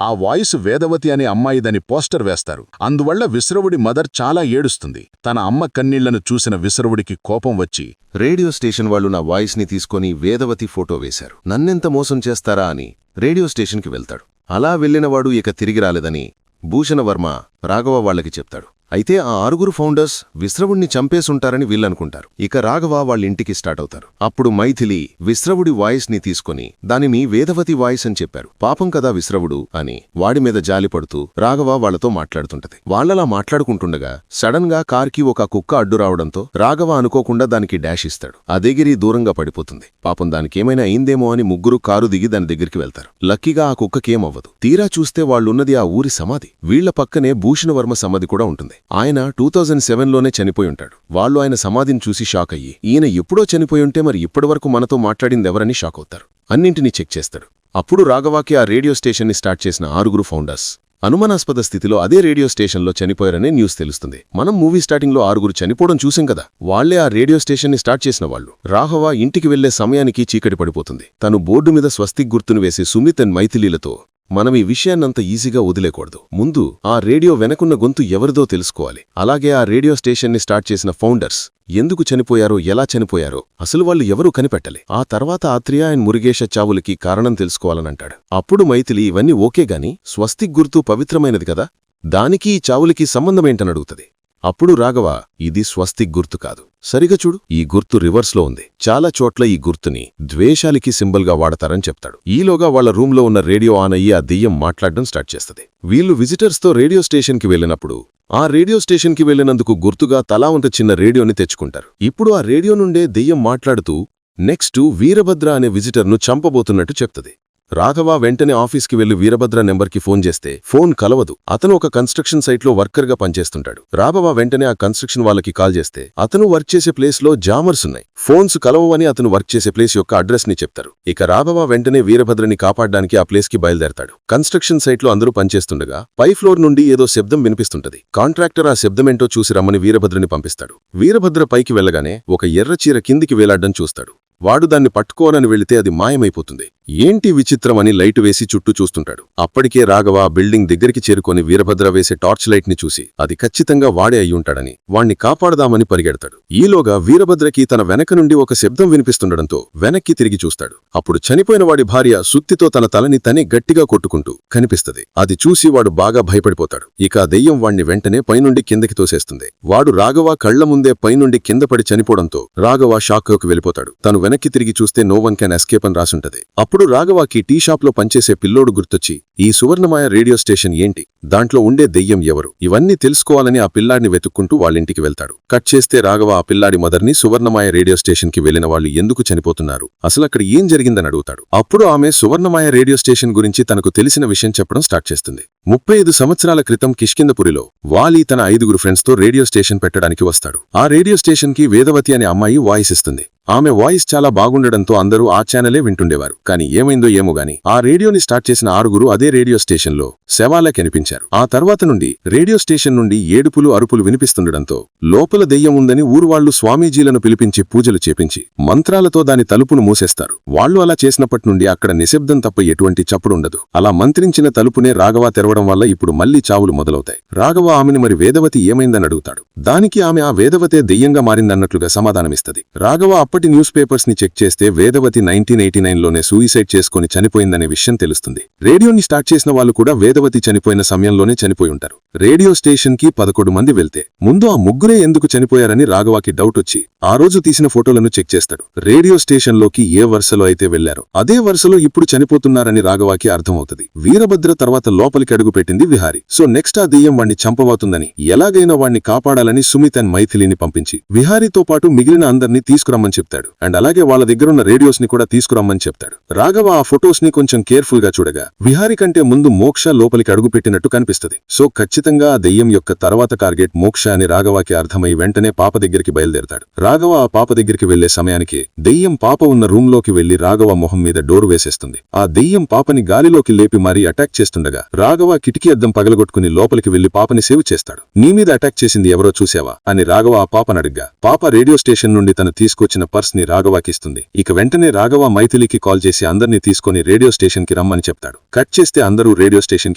ఆ వాయిస్ వేదవతి అనే అమ్మాయిదని పోస్టర్ వేస్తారు. అందువల్ల విశ్రవుడి మదర్ చాలా ఏడుస్తుంది. తన అమ్మ కన్నీళ్లను చూసిన విశ్రవుడికి కోపం వచ్చి, రేడియో స్టేషన్ వాళ్ళు నా వాయిస్ ని తీసుకొని వేదవతి ఫోటో వేశారు, నన్నెంత మోసం చేస్తారా అని రేడియో స్టేషన్కి వెళ్తాడు. అలా వెళ్లినవాడు ఇక తిరిగి రాలేదని భూషణవర్మ రాఘవ వాళ్లకి చెప్తాడు. అయితే ఆ 6 ఫౌండర్స్ విశ్రవుణ్ణి చంపేసుంటారని వీళ్ళనుకుంటారు. ఇక రాఘవ వాళ్ళింటికి స్టార్ట్ అవుతారు. అప్పుడు మైథిలి విశ్రవుడి వాయిస్ ని తీసుకొని దానిని వేదవతి వాయిస్ అని చెప్పారు. పాపం కదా విశ్రవుడు అని వాడి మీద జాలిపడుతూ రాఘవ వాళ్లతో మాట్లాడుతుంటది. వాళ్లలా మాట్లాడుకుంటుండగా సడన్ గా కార్కి ఒక కుక్క అడ్డు రావడంతో రాఘవ అనుకోకుండా దానికి డాష్ ఇస్తాడు. అదెగిరి దూరంగా పడిపోతుంది. పాపం దానికేమైనా అయిందేమో అని ముగ్గురు కారు దిగి దాని దగ్గరికి వెళ్తారు. లక్కీగా ఆ కుక్కకేమవ్వదు. తీరా చూస్తే వాళ్లున్నది ఆ ఊరి సమాధి. వీళ్ల పక్కనే భూషణవర్మ సమాధి కూడా ఉంటుంది. ఆయన 2007లోనే చనిపోయి ఉంటాడు. వాళ్ళు ఆయన సమాధిని చూసి షాక్ అయ్యి, ఈయన ఎప్పుడో చనిపోయుంటే మరి ఇప్పటివరకు మనతో మాట్లాడిందెవరని షాక్ అవుతారు. అన్నింటినీ చెక్ చేస్తాడు. అప్పుడు రాఘవాకి ఆ రేడియో స్టేషన్ని స్టార్ట్ చేసిన 6 ఫౌండర్స్ అనుమానాస్పద స్థితిలో అదే రేడియో స్టేషన్లో చనిపోయారనే న్యూస్ తెలుస్తుంది. మనం మూవీ స్టార్టింగ్లో 6 చనిపోవడం చూసాం కదా, వాళ్లే ఆ రేడియో స్టేషన్ని స్టార్ట్ చేసిన వాళ్ళు. రాఘవ ఇంటికి వెళ్లే సమయానికి చీకటి పడిపోతుంది. తను బోర్డు మీద స్వస్తిక్ గుర్తును వేసి సుమిత్ అండ్ మైథిలీలతో మనం ఈ విషయాన్నంత ఈజీగా వదిలేకూడదు, ముందు ఆ రేడియో వెనకున్న గొంతు ఎవరిదో తెలుసుకోవాలి. అలాగే ఆ రేడియో స్టేషన్ని స్టార్ట్ చేసిన ఫౌండర్స్ ఎందుకు చనిపోయారో, ఎలా చనిపోయారో అసలు వాళ్ళు ఎవరూ కనిపెట్టాలి. ఆ తర్వాత ఆత్రేయ అండ్ మురుగేష చావులకి కారణం తెలుసుకోవాలనంటాడు. అప్పుడు మైథిలి ఇవన్నీ ఓకేగాని స్వస్తిక్ గుర్తు పవిత్రమైనది కదా, దానికి ఈ చావులకి సంబంధమేంటనడుగుతుంది. అప్పుడు రాఘవ, ఇది స్వస్తిక్ గుర్తు కాదు, సరిగా చూడు, ఈ గుర్తు రివర్స్లో ఉంది. చాలా చోట్ల ఈ గుర్తుని ద్వేషాలకి సింబల్గా వాడతారని చెప్తాడు. ఈలోగా వాళ్ల రూంలో ఉన్న రేడియో ఆన్ అయ్యి ఆ దెయ్యం మాట్లాడడం స్టార్ట్ చేస్తుంది. వీళ్లు విజిటర్స్తో రేడియో స్టేషన్కి వెళ్లినప్పుడు ఆ రేడియో స్టేషన్కి వెళ్లినందుకు గుర్తుగా తలా వంత చిన్న రేడియోని తెచ్చుకుంటారు. ఇప్పుడు ఆ రేడియో నుండే దెయ్యం మాట్లాడుతూ నెక్స్ట్ వీరభద్ర అనే విజిటర్ను చంపబోతున్నట్టు చెప్తుంది. రాఘవ వెంటనే ఆఫీస్కి వెళ్లి వీరభద్ర నెంబర్కి ఫోన్ చేస్తే ఫోన్ కలవదు. అతను ఒక కన్స్ట్రక్షన్ సైట్లో వర్కర్గా పనిచేస్తుంటాడు. రాఘవ వెంటనే ఆ కన్స్ట్రక్షన్ వాళ్ళకి కాల్ చేస్తే అతను వర్క్ చేసే ప్లేస్లో జామర్స్ ఉన్నాయి. ఫోన్స్ కలవని అతను వర్క్ చేసే ప్లేస్ యొక్క అడ్రస్ ని చెప్తారు. ఇక రాఘవ వెంటనే వీరభద్రని కాపాడడానికి ఆ ప్లేస్ కి బయలుదేరతాడు. కన్స్ట్రక్షన్ సైట్లో అందరూ పనిచేస్తుండగా పై ఫ్లోర్ నుండి ఏదో శబ్దం వినిపిస్తుంటది. కాంట్రాక్టర్ ఆ శబ్దమేంటో చూసి రమ్మని వీరభద్రని పంపిస్తాడు. వీరభద్ర పైకి వెళ్లగానే ఒక ఎర్ర చీర కిందికి వేలాడ్డం చూస్తాడు. వాడు దాన్ని పట్టుకోవాలని వెళితే అది మాయమైపోతుంది. ఏంటి విచిత్రమని లైటు వేసి చుట్టూ చూస్తుంటాడు. అప్పటికే రాఘవ బిల్డింగ్ దగ్గరికి చేరుకొని వీరభద్ర వేసే టార్చ్ లైట్ ని చూసి అది ఖచ్చితంగా వాడే అయ్యుంటాడని వాణ్ణి కాపాడదామని పరిగెడతాడు. ఈలోగా వీరభద్రకి తన వెనక నుండి ఒక శబ్దం వినిపిస్తుండడంతో వెనక్కి తిరిగి చూస్తాడు. అప్పుడు చనిపోయిన వాడి భార్య సుత్తితో తన తలని తనే గట్టిగా కొట్టుకుంటూ కనిపిస్తది. అది చూసి వాడు బాగా భయపడిపోతాడు. ఇక ఆ దెయ్యం వాణ్ణి వెంటనే పైనుండి కిందకి తోసేస్తుంది. వాడు రాఘవ కళ్ల ముందే పైనుండి కింద పడి చనిపోవడంతో రాఘవ షాక్లోకి వెళ్ళిపోతాడు. తను వెనక్కి తిరిగి చూస్తే నో వన్ క్యాన్ ఎస్కేప్ అని రాసుంటది. అప్పుడు రాఘవాకి టీ షాప్లో పనిచేసే పిల్లోడు గుర్తొచ్చి ఈ సువర్ణమాయ రేడియో స్టేషన్ ఏంటి, దాంట్లో ఉండే దెయ్యం ఎవరు, ఇవన్నీ తెలుసుకోవాలని ఆ పిల్లాడిని వెతుక్కుంటూ వాళ్ళింటికి వెళ్తాడు. కట్ చేస్తే రాఘవ ఆ పిల్లాడి మదర్ని సువర్ణమాయ రేడియో స్టేషన్ కి వెళ్లిన వాళ్ళు ఎందుకు చనిపోతున్నారు, అసలక్కడ ఏం జరిగిందని అడుగుతాడు. అప్పుడు ఆమె సువర్ణమాయ రేడియో స్టేషన్ గురించి తనకు తెలిసిన విషయం చెప్పడం స్టార్ట్ చేస్తుంది. 35 సంవత్సరాల క్రితం కిష్కిందపురిలో వాలి తన 5 ఫ్రెండ్స్తో రేడియో స్టేషన్ పెట్టడానికి వస్తాడు. ఆ రేడియో స్టేషన్ కి వేదవతి అనే అమ్మాయి వాయిస్ ఇస్తుంది. ఆమె వాయిస్ చాలా బాగుండడంతో అందరూ ఆ ఛానలే వింటుండేవారు. కాని ఏమైందో ఏమో గాని ఆ రేడియోని స్టార్ట్ చేసిన 6 అదే రేడియో స్టేషన్లో శవాలే కనిపించారు. ఆ తర్వాత నుండి రేడియో స్టేషన్ నుండి ఏడుపులు అరుపులు వినిపిస్తుండడంతో లోపల దెయ్యం ఉందని ఊరువాళ్లు స్వామీజీలను పిలిపించి పూజలు చేపించి మంత్రాలతో దాని తలుపును మూసేస్తారు. వాళ్లు అలా చేసినప్పటి నుండి అక్కడ నిశ్శబ్దం తప్ప ఎటువంటి చప్పుడుండదు. అలా మంత్రించిన తలుపునే రాఘవ తెరవడం వల్ల ఇప్పుడు మళ్లీ చావులు మొదలవుతాయి. రాఘవ ఆమెను మరి వేదవతి ఏమైందని అడుగుతాడు. దానికి ఆమె ఆ వేదవతే దెయ్యంగా మారిందన్నట్లుగా సమాధానమిస్తది. రాఘవ అప్పటి న్యూస్ పేపర్స్ ని చెక్ చేస్తే వేదవతి 1989లోనే సూయిసైడ్ చేసుకుని చనిపోయిందనే విషయం తెలుస్తుంది. రేడియోని స్టార్ట్ చేసిన వాళ్ళు కూడా వేదవతి చనిపోయిన సమయంలోనే చనిపోయి ఉంటారు. రేడియో స్టేషన్ కి 11 మంది వెళ్తే ముందు ఆ ముగ్గురే ఎందుకు చనిపోయారని రాఘవాకి డౌట్ వచ్చి ఆ రోజు తీసిన ఫోటోలను చెక్ చేస్తాడు. రేడియో స్టేషన్ లోకి ఏ వరుసలో అయితే వెళ్లారో అదే వరుసలో ఇప్పుడు చనిపోతున్నారని రాఘవాకి అర్థమవుతుంది. వీరభద్ర తర్వాత లోపలికి అడుగుపెట్టింది విహారి. సో నెక్స్ట్ ఆ దెయ్యం వాణ్ణి చంపబోతుందని ఎలాగైనా వాణ్ణి కాపాడాలని సుమిత్ అండ్ మైథిలిని పంపించి విహారీతో పాటు మిగిలిన అందర్నీ తీసుకురమ్మని చెప్తాడు. అండ్ అలాగే వాళ్ళ దగ్గరున్న రేడియోస్ ని కూడా తీసుకురమ్మని చెప్తాడు. రాఘవ ఆ ఫొటోస్ ని కొంచెం కేర్ఫుల్ గా చూడగా విహారి కంటే ముందు మోక్ష లోపలికి అడుగుపెట్టినట్టు కనిపిస్తుంది. సో ఖచ్చితంగా ఆ దెయ్యం యొక్క తర్వాత టార్గెట్ మోక్ష అని రాఘవాకి అర్థమై వెంటనే పాప దగ్గరికి బయలుదేరతాడు. రాఘవ ఆ పాప దగ్గరికి వెళ్లే సమయానికి దెయ్యం పాప ఉన్న రూమ్ లోకి వెళ్లి రాఘవ మొహం మీద డోర్ వేసేస్తుంది. ఆ దెయ్యం పాపని గాలిలోకి లేపి మరీ అటాక్ చేస్తుండగా రాఘవ కిటికీ అద్దం పగలగొట్టుకుని లోపలికి వెళ్లి పాపని సేవ్ చేస్తాడు. నీ మీద అటాక్ చేసింది ఎవరో చూసావా అని రాఘవ ఆ పాపను అడిగ్గా పాప రేడియో స్టేషన్ నుండి తను తీసుకొచ్చిన పర్స్ ని రాఘవాకిస్తుంది. ఇక వెంటనే రాఘవ మైథిలికి కాల్ చేసి అందర్నీ తీసుకుని రేడియో స్టేషన్ కి రమ్మని చెప్తాడు. కట్ చేస్తే అందరూ రేడియో స్టేషన్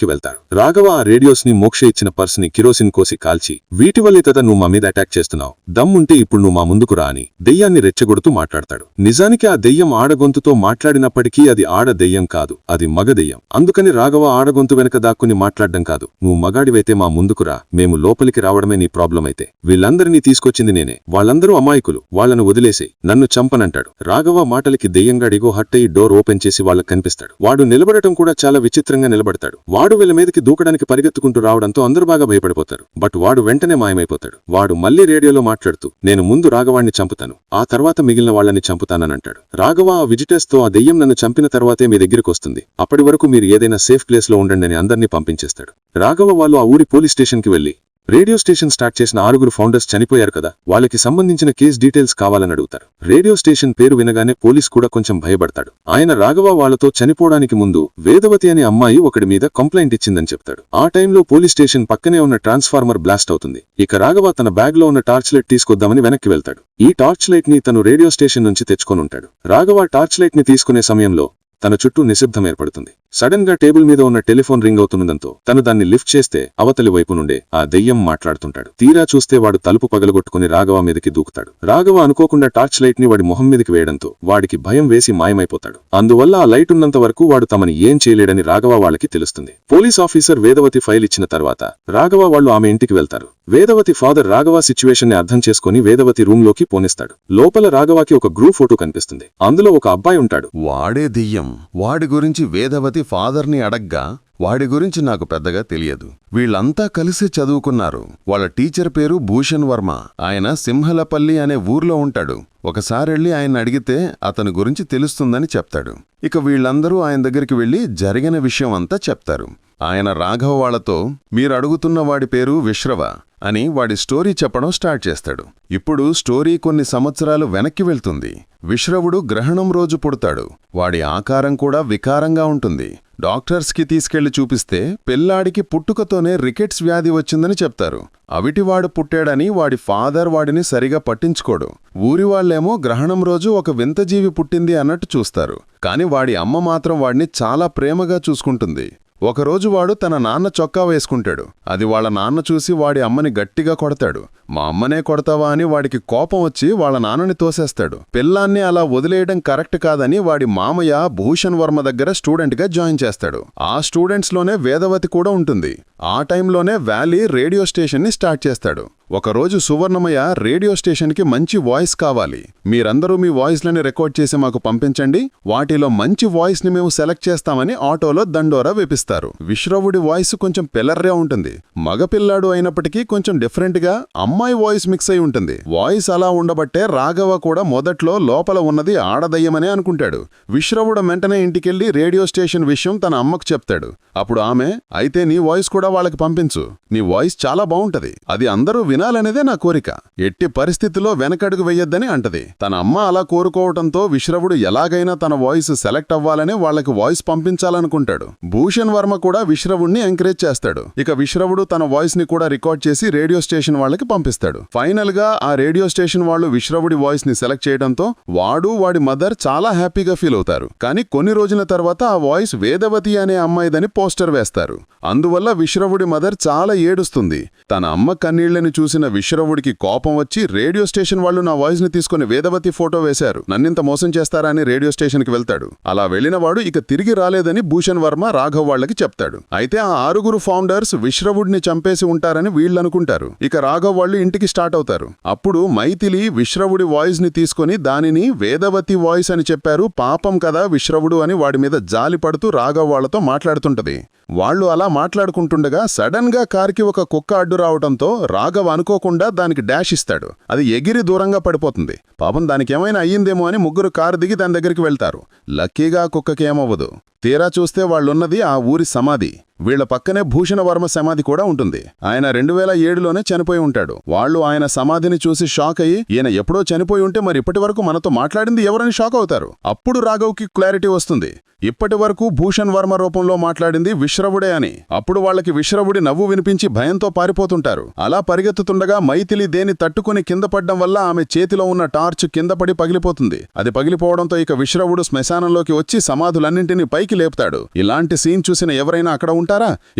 కి వెళ్తారు. రాఘవ ఆ రేడియోస్ ని మోక్ష ఇచ్చిన పర్స్ ని కిరోసిన్ కోసి కాల్చి వీటి వల్లే తద నువ్వు మా మీద అటాక్ చేస్తున్నావు, దమ్ముంటే ఇప్పుడు నువ్వు మా ముందుకు రా అని దెయ్యాన్ని రెచ్చగొడుతూ మాట్లాడతాడు. నిజానికి ఆ దెయ్యం ఆడగొంతుతో మాట్లాడినప్పటికీ అది ఆడ దెయ్యం కాదు, అది మగ దెయ్యం. అందుకని రాఘవ ఆడగొంతు వెనక దాక్కుని మాట్లాడడం కాదు, నువ్వు మగాడివైతే మా ముందుకు రా, మేము లోపలికి రావడమే నీ ప్రాబ్లం అయితే వీళ్ళందరినీ తీసుకొచ్చింది నేనే, వాళ్ళందరూ అమాయకులు, వాళ్లను వదిలేసి నన్ను చంపనంటాడు. రాఘవ మాటలకి దెయ్యంగాడిగో హట్టయి డోర్ ఓపెన్ చేసి వాళ్ళకి కనిపిస్తాడు. వాడు నిలబడటం కూడా చాలా విచిత్రంగా నిలబడతాడు. వాడు వీళ్ళ మీదకి దూకడానికి పరిగెత్తుకుంటూ రావడంతో అందరూ బాగా భయపడిపోతారు. బట్ వాడు వెంటనే మాయమైపోతాడు. వాడు మళ్లీ రేడియోలో మాట్లాడుతూ నేను ముందు రాఘవాన్ని చంపుతాను, ఆ తర్వాత మిగిలిన వాళ్ళని చంపుతానంటాడు. రాఘవ ఆ విజిటర్స్ తో ఆ దెయ్యం నన్ను చంపిన తర్వాతే మీ దగ్గరికి వస్తుంది, అప్పటి వరకు మీరు ఏదైనా సేఫ్ ప్లేస్ లో ఉండండి అని అందర్నీ పంపించేస్తాడు. రాఘవ వాళ్ళు ఆ ఊరి పోలీస్ స్టేషన్ కి వెళ్లి రేడియో స్టేషన్ స్టార్ట్ చేసిన 6 ఫౌండర్స్ చనిపోయారు కదా, వాళ్ళకి సంబంధించిన కేస్ డీటెయిల్స్ కావాలని అడుగుతారు. రేడియో స్టేషన్ పేరు వినగానే పోలీస్ కూడా కొంచెం భయపడతాడు. ఆయన రాఘవ వాళ్లతో చనిపోవడానికి ముందు వేదవతి అనే అమ్మాయి ఒకడి మీద కంప్లైంట్ ఇచ్చిందని చెప్తాడు. ఆ టైంలో పోలీస్ స్టేషన్ పక్కనే ఉన్న ట్రాన్స్ఫార్మర్ బ్లాస్ట్ అవుతుంది. ఇక రాఘవ తన బ్యాగ్ లో ఉన్న టార్చ్ లైట్ తీసుకొద్దామని వెనక్కి వెళ్తాడు. ఈ టార్చ్ లైట్ ని తను రేడియో స్టేషన్ నుంచి తెచ్చుకొనుంటాడు. రాఘవ టార్చ్ లైట్ ని తీసుకునే సమయంలో తన చుట్టూ నిశ్శబ్దం ఏర్పడుతుంది. సడన్ గా టేబుల్ మీద ఉన్న టెలిఫోన్ రింగ్ అవుతుండడంతో తను దాన్ని లిఫ్ట్ చేస్తే అవతలి వైపు నుండే ఆ దెయ్యం మాట్లాడుతుంటాడు. తీరా చూస్తే వాడు తలుపు పగలగొట్టుకుని రాఘవ మీదకి దూకుతాడు. రాఘవ అనుకోకుండా టార్చ్ లైట్ ని వాడి మొహం మీదకి వేయడంతో వాడికి భయం వేసి మాయమైపోతాడు. అందువల్ల ఆ లైట్ ఉన్నంత వరకు వాడు తమని ఏం చేయలేడని రాఘవ వాళ్ళకి తెలుస్తుంది. పోలీస్ ఆఫీసర్ వేదవతి ఫైల్ ఇచ్చిన తర్వాత రాఘవ వాళ్ళు ఆమె ఇంటికి వెళ్తారు. వేదవతి ఫాదర్ రాఘవ సిచ్యువేషన్ ని అర్థం చేసుకుని వేదవతి రూమ్ లోకి పోనిస్తాడు. లోపల రాఘవకి ఒక గ్రూప్ ఫోటో కనిపిస్తుంది. అందులో ఒక అబ్బాయి ఉంటాడు. వాడే దెయ్యం. వాడి గురించి వేదవతి ఫాదర్ని అడగ్గా వాడి గురించి నాకు పెద్దగా తెలియదు. వీళ్లంతా కలిసి చదువుకున్నారు. వాళ్ళ టీచర్ పేరు భూషణ్ వర్మ. ఆయన సింహలపల్లి అనే ఊర్లో ఉంటాడు. ఒకసారెళ్ళి ఆయన అడిగితే అతని గురించి తెలుస్తుందని చెప్తాడు. ఇక వీళ్లందరూ ఆయన దగ్గరికి వెళ్లి జరిగిన విషయం అంతా చెప్తారు. ఆయన రాఘవ వాళ్లతో మీరు అడుగుతున్న వాడి పేరు విశ్రవ అని వాడి స్టోరీ చెప్పడం స్టార్ట్ చేస్తాడు. ఇప్పుడు స్టోరీ కొన్ని సంవత్సరాలు వెనక్కి వెళ్తుంది. విశ్రవుడు గ్రహణం రోజు పుడతాడు. వాడి ఆకారం కూడా వికారంగా ఉంటుంది. డాక్టర్స్కి తీసుకెళ్లి చూపిస్తే పిల్లాడికి పుట్టుకతోనే రికెట్స్ వ్యాధి వచ్చిందని చెప్తారు. అవిటివాడు పుట్టాడని వాడి ఫాదర్ వాడిని సరిగా పట్టించుకోడు. ఊరివాళ్లేమో గ్రహణం రోజు ఒక వింతజీవి పుట్టింది అన్నట్టు చూస్తారు. కాని వాడి అమ్మ మాత్రం వాడిని చాలా ప్రేమగా చూసుకుంటుంది. ఒకరోజు వాడు తన నాన్న చొక్కా వేసుకుంటాడు. అది వాళ్ళ నాన్న చూసి వాడి అమ్మని గట్టిగా కొడతాడు. మా అమ్మనే కొడతావా అని వాడికి కోపం వచ్చి వాళ్ళ నాన్నని తోసేస్తాడు. పిల్లాన్ని అలా వదిలేయడం కరెక్ట్ కాదని వాడి మామయ్య భూషణ్ వర్మ దగ్గర స్టూడెంట్గా జాయిన్ చేస్తాడు. ఆ స్టూడెంట్స్లోనే వేదవతి కూడా ఉంటుంది. ఆ టైంలోనే వ్యాలీ రేడియో స్టేషన్ని స్టార్ట్ చేస్తాడు. ఒకరోజు సువర్ణమయ్య రేడియో స్టేషన్కి మంచి వాయిస్ కావాలి, మీరందరూ మీ వాయిస్లని రికార్డ్ చేసి మాకు పంపించండి, వాటిలో మంచి వాయిస్ని మేము సెలెక్ట్ చేస్తామని ఆటోలో దండోరా వేపిస్తారు. విశ్రవుడి వాయిస్ కొంచెం పిల్లర్గా ఉంటుంది. మగపిల్లాడు అయినప్పటికీ కొంచెం డిఫరెంట్గా అమ్మాయి వాయిస్ మిక్స్ అయి ఉంటుంది. వాయిస్ అలా ఉండబట్టే రాఘవ కూడా మొదట్లో లోపల ఉన్నది ఆడదయ్యమనే అనుకుంటాడు. విశ్రవుడు వెంటనే ఇంటికెళ్లి రేడియో స్టేషన్ విషయం తన అమ్మకు చెప్తాడు. అప్పుడు ఆమె, అయితే నీ వాయిస్ కూడా వాళ్ళకి పంపించు, నీ వాయిస్ చాలా బావుంటది, అది అందరూ వినాలనేదే నా కోరిక, ఎట్టి పరిస్థితిలో వెనకడుగు వెయ్యొద్దని అంటది. తన అమ్మ అలా కోరుకోవటంతో విశ్రవుడు ఎలాగైనా తన వాయిస్ సెలెక్ట్ అవ్వాలని వాళ్లకి వాయిస్ పంపించాలనుకుంటాడు. భూషణ్ వర్మ కూడా విశ్రవుడిని ఎంకరేజ్ చేస్తాడు. ఇక విశ్రవుడు తన వాయిస్ ని కూడా రికార్డ్ చేసి రేడియో స్టేషన్ వాళ్ళకి పంపిస్తాడు. ఫైనల్ గా ఆ రేడియో స్టేషన్ వాళ్ళు విశ్రవుడి వాయిస్ ని సెలెక్ట్ చేయడంతో వాడు వాడి మదర్ చాలా హ్యాపీగా ఫీల్ అవుతారు. కానీ కొన్ని రోజుల తర్వాత ఆ వాయిస్ వేదవతి అనే అమ్మాయిదని పోస్టర్ వేస్తారు. అందువల్ల విశ్రవుడి మదర్ చాలా ఏడుస్తుంది. తన అమ్మ కన్నీళ్లని చూసిన విశ్రవుడికి కోపం వచ్చి రేడియో స్టేషన్ వాళ్ళు నా వాయిస్ ని తీసుకుని వేదవతి ఫోటో వేశారు, నన్నింత మోసం చేస్తారా అని రేడియో స్టేషన్ కి వెళ్తాడు. అలా వెళ్లినవాడు ఇక తిరిగి రాలేదని భూషణ్ వర్మ రాఘవ్ వాళ్లకి చెప్తాడు. అయితే ఆ 6 ఫౌండర్స్ విశ్రవుడిని చంపేసి ఉంటారని వీళ్లనుకుంటారు. ఇక రాఘవ్ వాళ్ళు ఇంటికి స్టార్ట్ అవుతారు. అప్పుడు మైథిలి విశ్రవుడి వాయిస్ ని తీసుకుని దానిని వేదవతి వాయిస్ అని చెప్పారు, పాపం కదా విశ్రవుడు అని వాడి మీద జాలి పడుతూ రాఘవ్ వాళ్లతో మాట్లాడుతుంటది. వాళ్లు అలా మాట్లాడుకుంటుండగా సడన్ గా కార్కి ఒక కుక్క అడ్డు రావడంతో రాఘవ్ అనుకోకుండా దానికి డాష్ ఇస్తాడు. అది ఎగిరి దూరంగా పడిపోతుంది. పాపం దానికేమైనా అయ్యిందేమో అని ముగ్గురు కారు దిగి దాని దగ్గరికి వెళ్తారు. లక్కీగా కుక్కకేమవ్వదు. తీరా చూస్తే వాళ్లున్నది ఆ ఊరి సమాధి. వీళ్ల పక్కనే భూషణ వర్మ సమాధి కూడా ఉంటుంది. ఆయన 2007లోనే చనిపోయి ఉంటాడు. వాళ్లు ఆయన సమాధిని చూసి షాక్ అయ్యి, ఈయన ఎప్పుడో చనిపోయి ఉంటే మరి ఇప్పటి వరకు మనతో మాట్లాడింది ఎవరని షాక్ అవుతారు. అప్పుడు రాఘవ్కి క్లారిటీ వస్తుంది, ఇప్పటి వరకు భూషణ్ వర్మ రూపంలో మాట్లాడింది విశ్రవుడే అని. అప్పుడు వాళ్లకి విశ్రవుడి నవ్వు వినిపించి భయంతో పారిపోతుంటారు. అలా పరిగెత్తుతుండగా మైథిలి దేని తట్టుకుని కింద పడ్డం వల్ల ఆమె చేతిలో ఉన్న టార్చ్ కింద పడి పగిలిపోతుంది. అది పగిలిపోవడంతో ఇక విశ్రవుడు శ్మశానంలోకి వచ్చి సమాధులన్నింటినీ పైకి లేపుతాడు. ఇలాంటి సీన్ చూసిన ఎవరైనా అక్కడ ఉంటారా?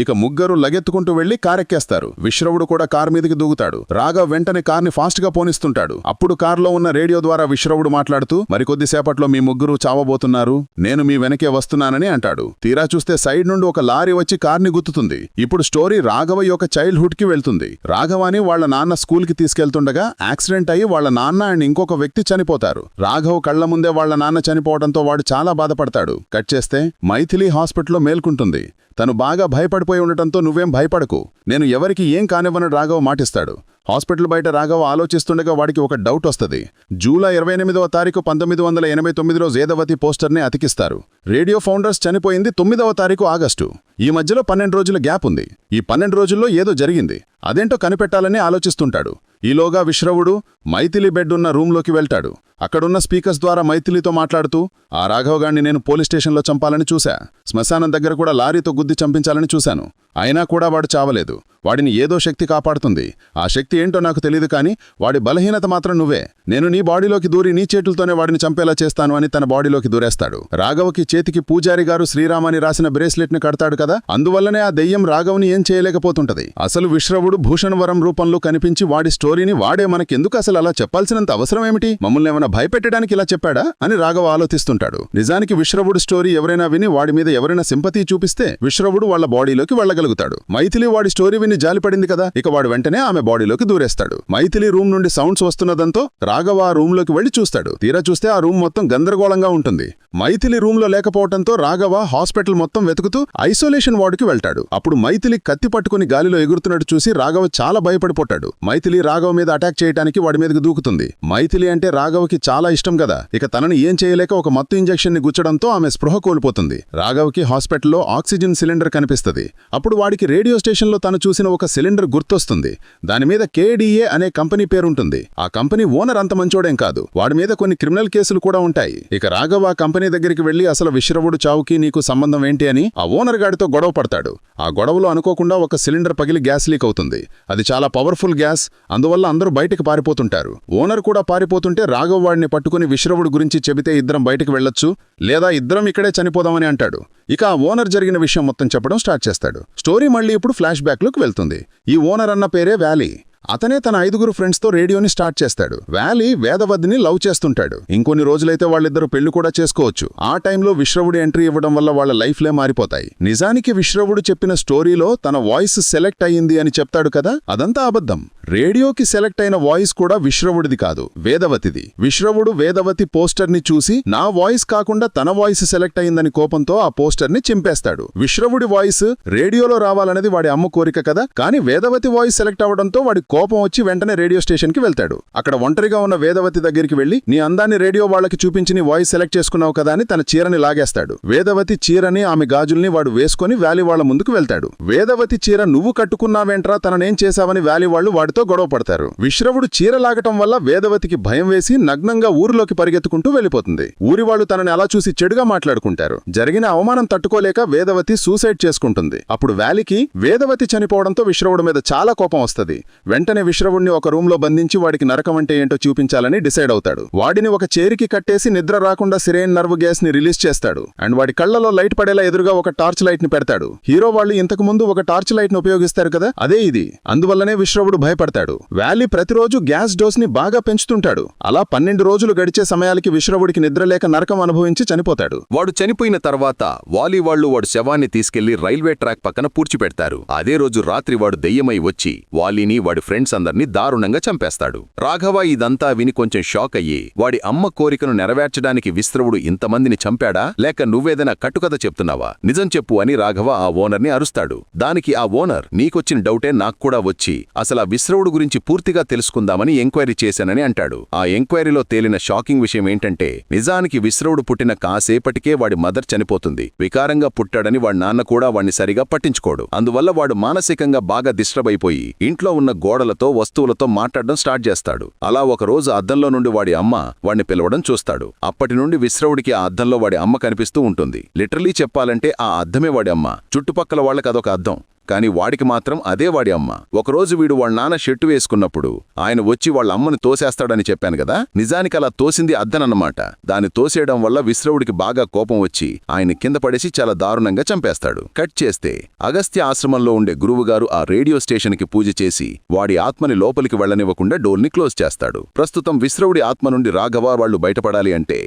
ఇక ముగ్గురు లగెత్తుకుంటూ వెళ్లి కారెక్కేస్తారు. విశ్రవుడు కూడా కార్ మీదకి దూకుతాడు. రాఘవ్ వెంటనే కార్ని ఫాస్ట్ గా పోనిస్తుంటాడు. అప్పుడు కార్లో ఉన్న రేడియో ద్వారా విశ్రవుడు మాట్లాడుతూ, మరికొద్దిసేపట్లో మీ ముగ్గురు చావబోతున్నారు, నేను మీ వెనకే వస్తున్నానని అంటాడు. తీరా చూస్తే సైడ్ నుండి ఒక లారీ వచ్చి కార్ని గుద్దుతుంది. ఇప్పుడు స్టోరీ రాఘవ యొక్క చైల్డ్హుడ్ కి వెళ్తుంది. రాఘవాని వాళ్ల నాన్న స్కూల్ కి తీసుకెళ్తుండగా యాక్సిడెంట్ అయ్యి వాళ్ల నాన్న అండ్ ఇంకొక వ్యక్తి చనిపోతారు. రాఘవ్ కళ్ల ముందే వాళ్ల నాన్న చనిపోవడంతో వాడు చాలా బాధపడతాడు. కట్ చేస్తే మైథిలి హాస్పిటల్లో మేల్కుంటుంది. తను బాగా భయపడిపోయి ఉండటంతో నువ్వేం భయపడకు, నేను ఎవరికి ఏం కానివ్వని రాఘవ్ మాటిస్తాడు. హాస్పిటల్ బయట రాఘవ ఆలోచిస్తుండగా వాడికి ఒక డౌట్ వస్తుంది. జూలై 28వ తారీఖు 1989లో వేదవతి పోస్టర్ని అతికిస్తారు. రేడియో ఫౌండర్స్ చనిపోయింది 9వ తారీఖు ఆగస్టు. ఈ మధ్యలో 12 రోజుల గ్యాప్ ఉంది. ఈ 12 రోజుల్లో ఏదో జరిగింది, అదేంటో కనిపెట్టాలని ఆలోచిస్తుంటాడు. ఈలోగా విశ్రవుడు మైథిలి బెడ్ ఉన్న రూంలోకి వెళ్తాడు. అక్కడున్న స్పీకర్స్ ద్వారా మైథిలితో మాట్లాడుతూ, ఆ రాఘవగాణ్ణి నేను పోలీస్ స్టేషన్లో చంపాలని చూశా, శ్మశానం దగ్గర కూడా లారీతో గుద్ది చంపించాలని చూశాను, అయినా కూడా వాడు చావలేదు. వాడిని ఏదో శక్తి కాపాడుతుంది. ఆ శక్తి ఏంటో నాకు తెలియదు, కానీ వాడి బలహీనత మాత్రం నువ్వే. నేను నీ బాడీలోకి దూరి నీ చేతులతోనే వాడిని చంపేలా చేస్తాను అని తన బాడీలోకి దూరేస్తాడు. రాఘవకి చేతికి పూజారి గారు శ్రీరామని రాసిన బ్రేస్లెట్ని కడతాడు కదా, అందువల్లనే ఆ దెయ్యం రాఘవని ఏం చేయలేకపోతుంటది. అసలు విశ్రవుడు భూషణవరం రూపంలో కనిపించి వాడి స్టోరీని వాడే మనకెందుకు అసలు అలా చెప్పాల్సినంత అవసరం ఏమిటి? మమ్మల్ని ఏమైనా భయపెట్టడానికి ఇలా చెప్పాడా అని రాఘవ ఆలోచిస్తుంటాడు. నిజానికి విశ్రవుడు స్టోరీ ఎవరైనా విని వాడి మీద ఎవరైనా సింపతి చూపిస్తే విశ్రవుడు వాళ్ల బాడీలోకి వెళ్లగలుగుతాడు. మైథిలి వాడి స్టోరీ విని జాలిపడింది కదా, ఇక వాడు వెంటనే ఆమె బాడీలోకి దూరేస్తాడు. మైథిలి రూమ్ నుండి సౌండ్స్ వస్తున్నదంతో రాఘవ ఆ రూమ్ లోకి వెళ్లి చూస్తాడు. తీరా చూస్తే ఆ రూమ్ మొత్తం గందరగోళంగా ఉంటుంది. మైథిలి రూమ్ లో లేకపోవడంతో రాఘవ హాస్పిటల్ మొత్తం వెతుకుతూ ఐసోలేషన్ వార్డుకి వెళ్తాడు. అప్పుడు మైథిలి కత్తి పట్టుకుని గాలిలో ఎగురుతున్నట్టు చూసి రాఘవ చాలా భయపడిపోతాడు. మైథిలి రాఘవ మీద అటాక్ చేయడానికి వాడి మీదకి దూకుతుంది. మైథిలి అంటే రాఘవకి చాలా ఇష్టం కదా, ఇక తనని ఏం చేయలేక ఒక మత్తు ఇంజెక్షన్ ని గుచ్చడంతో ఆమె స్పృహ కోల్పోతుంది. రాఘవకి హాస్పిటల్లో ఆక్సిజన్ సిలిండర్ కనిపిస్తుంది. అప్పుడు వాడికి రేడియో స్టేషన్లో తను చూసిన ఒక సిలిండర్ గుర్తొస్తుంది. దానిమీద KDA అనే కంపెనీ పేరుంటుంది. ఆ కంపెనీ ఓనర్ అంత మంచోడేం కాదు, వాడి మీద కొన్ని క్రిమినల్ కేసులు కూడా ఉంటాయి. ఇక రాఘవ ఆ కంపెనీ దగ్గరికి వెళ్లి అసలు విశ్రవుడు చావుకి నీకు సంబంధం ఏంటి అని ఆ ఓనర్ గాడితో గొడవ పడతాడు. ఆ గొడవలో అనుకోకుండా ఒక సిలిండర్ పగిలి గ్యాస్ లీక్ అవుతుంది. అది చాలా పవర్ఫుల్ గ్యాస్, అందువల్ల అందరూ బయటికి పారిపోతుంటారు. ఓనర్ కూడా పారిపోతుంటే రాఘవ వాడిని పట్టుకుని విశ్రవుడు గురించి చెబితే ఇద్దరం బయటికి వెళ్లొచ్చు, లేదా ఇద్దరం ఇక్కడే చనిపోదామని అంటాడు. ఇక ఆ ఓనర్ జరిగిన విషయం మొత్తం చెప్పడం స్టార్ట్ చేస్తాడు. స్టోరీ మళ్ళీ ఇప్పుడు ఫ్లాష్ బ్యాక్లోకి వెళ్తుంది. ఈ ఓనర్ అన్న పేరే వ్యాలీ. అతనే తన 5 ఫ్రెండ్స్తో రేడియోని స్టార్ట్ చేస్తాడు. వ్యాలీ వేదవతిని లవ్ చేస్తుంటాడు. ఇంకొన్ని రోజులైతే వాళ్ళిద్దరూ పెళ్లి కూడా చేసుకోవచ్చు. ఆ టైంలో విశ్రవుడు ఎంట్రీ ఇవ్వడం వల్ల వాళ్ళ లైఫ్లే మారిపోతాయి. నిజానికి విశ్రవుడు చెప్పిన స్టోరీలో తన వాయిస్ సెలెక్ట్ అయ్యింది అని చెప్తాడు కదా, అదంతా అబద్ధం. రేడియోకి సెలెక్ట్ అయిన వాయిస్ కూడా విశ్రవుడిది కాదు, వేదవతిది. విశ్రవుడు వేదవతి పోస్టర్ని చూసి నా వాయిస్ కాకుండా తన వాయిస్ సెలెక్ట్ అయిందని కోపంతో ఆ పోస్టర్ని చింపేస్తాడు. విశ్రవుడి వాయిస్ రేడియోలో రావాలనేది వాడి అమ్మ కోరిక కదా, కానీ వేదవతి వాయిస్ సెలెక్ట్ అవడంతో వాడి కోపం వచ్చి వెంటనే రేడియో స్టేషన్కి వెళ్తాడు. అక్కడ ఒంటరిగా ఉన్న వేదవతి దగ్గరికి వెళ్లి నీ అందాన్ని రేడియో వాళ్లకి చూపించి నీ వాయిస్ సెలెక్ట్ చేసుకున్నావు కదా అని తన చీరని లాగేస్తాడు. వేదవతి చీరని ఆమె గాజుల్ని వాడు వేసుకుని వ్యాలీ వాళ్ల ముందుకు వెళ్తాడు. వేదవతి చీర నువ్వు కట్టుకున్నావేంట్రా, తననేం చేశావని వ్యాలీ వాళ్లు వాడితో గొడవ పడతారు. విశ్రవుడు చీర లాగటం వల్ల వేదవతికి భయం వేసి నగ్నంగా ఊరిలోకి పరిగెత్తుకుంటూ వెళ్లిపోతుంది. ఊరి వాళ్ళు తనని అలా చూసి చెడుగా మాట్లాడుకుంటారు. జరిగిన అవమానం తట్టుకోలేక వేదవతి సూసైడ్ చేసుకుంటుంది. అప్పుడు వ్యాలీకి వేదవతి చనిపోవడంతో విశ్రవుడి మీద చాలా కోపం వస్తుంది. వెంటనే విశ్రవుణ్ణి ఒక రూంలో బంధించి వాడికి నరకం అంటే ఏంటో చూపించాలని డిసైడ్ అవుతాడు. వాడిని ఒక చైర్కి కట్టేసి నిద్ర రాకుండా సిరేన్ నర్వ్ గ్యాస్ ని రిలీజ్ చేస్తాడు. అండ్ వాడి కళ్లలో లైట్ పడేలా ఎదురుగా ఒక టార్చ్ లైట్ ని పెడతాడు. హీరో వాళ్ళు ఇంతకు ముందు ఒక టార్చ్ లైట్ ని ఉపయోగిస్తారు కదా, అదే ఇది. అందువల్లనే విశ్రవుడు భయపడతాడు. వ్యాలీ ప్రతిరోజు గ్యాస్ డోస్ ని బాగా పెంచుతుంటాడు. అలా 12 రోజులు గడిచే సమయాలకి విశ్రవుడికి నిద్రలేక నరకం అనుభవించి చనిపోతాడు. వాడు చనిపోయిన తర్వాత వాలీ వాళ్లు వాడు శవాన్ని తీసుకెళ్లి రైల్వే ట్రాక్ పక్కన పూడ్చిపెడతారు. అదే రోజు రాత్రి వాడు దెయ్యమై వచ్చి వాలీని వాడి ఫ్రెండ్స్ అందర్నీ దారుణంగా చంపేస్తాడు. రాఘవ ఇదంతా విని కొంచెం షాక్ అయ్యి వాడి అమ్మ కోరికను నెరవేర్చడానికి విశ్రవుడు ఇంతమందిని చంపాడా, లేక నువ్వేదైనా కట్టుకథ చెప్తున్నావా, నిజం చెప్పు అని రాఘవ ఆ ఓనర్ని అరుస్తాడు. దానికి ఆ ఓనర్ నీకొచ్చిన డౌటే నాక్కూడా వచ్చి అసలు ఆ విశ్రవుడు గురించి పూర్తిగా తెలుసుకుందామని ఎంక్వైరీ చేశానని అంటాడు. ఆ ఎంక్వైరీలో తేలిన షాకింగ్ విషయం ఏంటంటే నిజానికి విశ్రవుడు పుట్టిన కాసేపటికే వాడి మదర్ చనిపోతుంది. వికారంగా పుట్టాడని వాడి నాన్న కూడా వాణ్ణి సరిగా పట్టించుకోడు. అందువల్ల వాడు మానసికంగా బాగా డిస్టర్బ్ అయిపోయి ఇంట్లో ఉన్న గోడలతో వస్తువులతో మాట్లాడడం స్టార్ట్ చేస్తాడు. అలా ఒకరోజు అద్దంలో నుండి వాడి అమ్మ వాణ్ణి పిలవడం చూస్తాడు. అప్పటి నుండి విశ్రవుడికి ఆ అద్దంలో వాడి అమ్మ కనిపిస్తూ ఉంటుంది. లిటరలీ చెప్పాలంటే ఆ అద్దమే వాడి అమ్మ. చుట్టుపక్కల వాళ్లకు అదొక అద్దం, కాని వాడికి మాత్రం అదే వాడి అమ్మ. ఒకరోజు వీడు వాళ్ళ నాన్న షర్టు వేసుకున్నప్పుడు ఆయన వచ్చి వాళ్ళ అమ్మని తోసేస్తాడని చెప్పాను కదా, నిజానికి అలా తోసింది అద్దనన్నమాట. దాన్ని తోసేయడం వల్ల విశ్రవుడికి బాగా కోపం వచ్చి ఆయన కింద పడేసి చాలా దారుణంగా చంపేస్తాడు. కట్ చేస్తే అగస్త్య ఆశ్రమంలో ఉండే గురువుగారు ఆ రేడియో స్టేషన్కి పూజ చేసి వాడి ఆత్మని లోపలికి వెళ్లనివ్వకుండా డోర్ని క్లోజ్ చేస్తాడు. ప్రస్తుతం విశ్రవుడి ఆత్మ నుండి రాఘవ వాళ్లు బయటపడాలి అంటే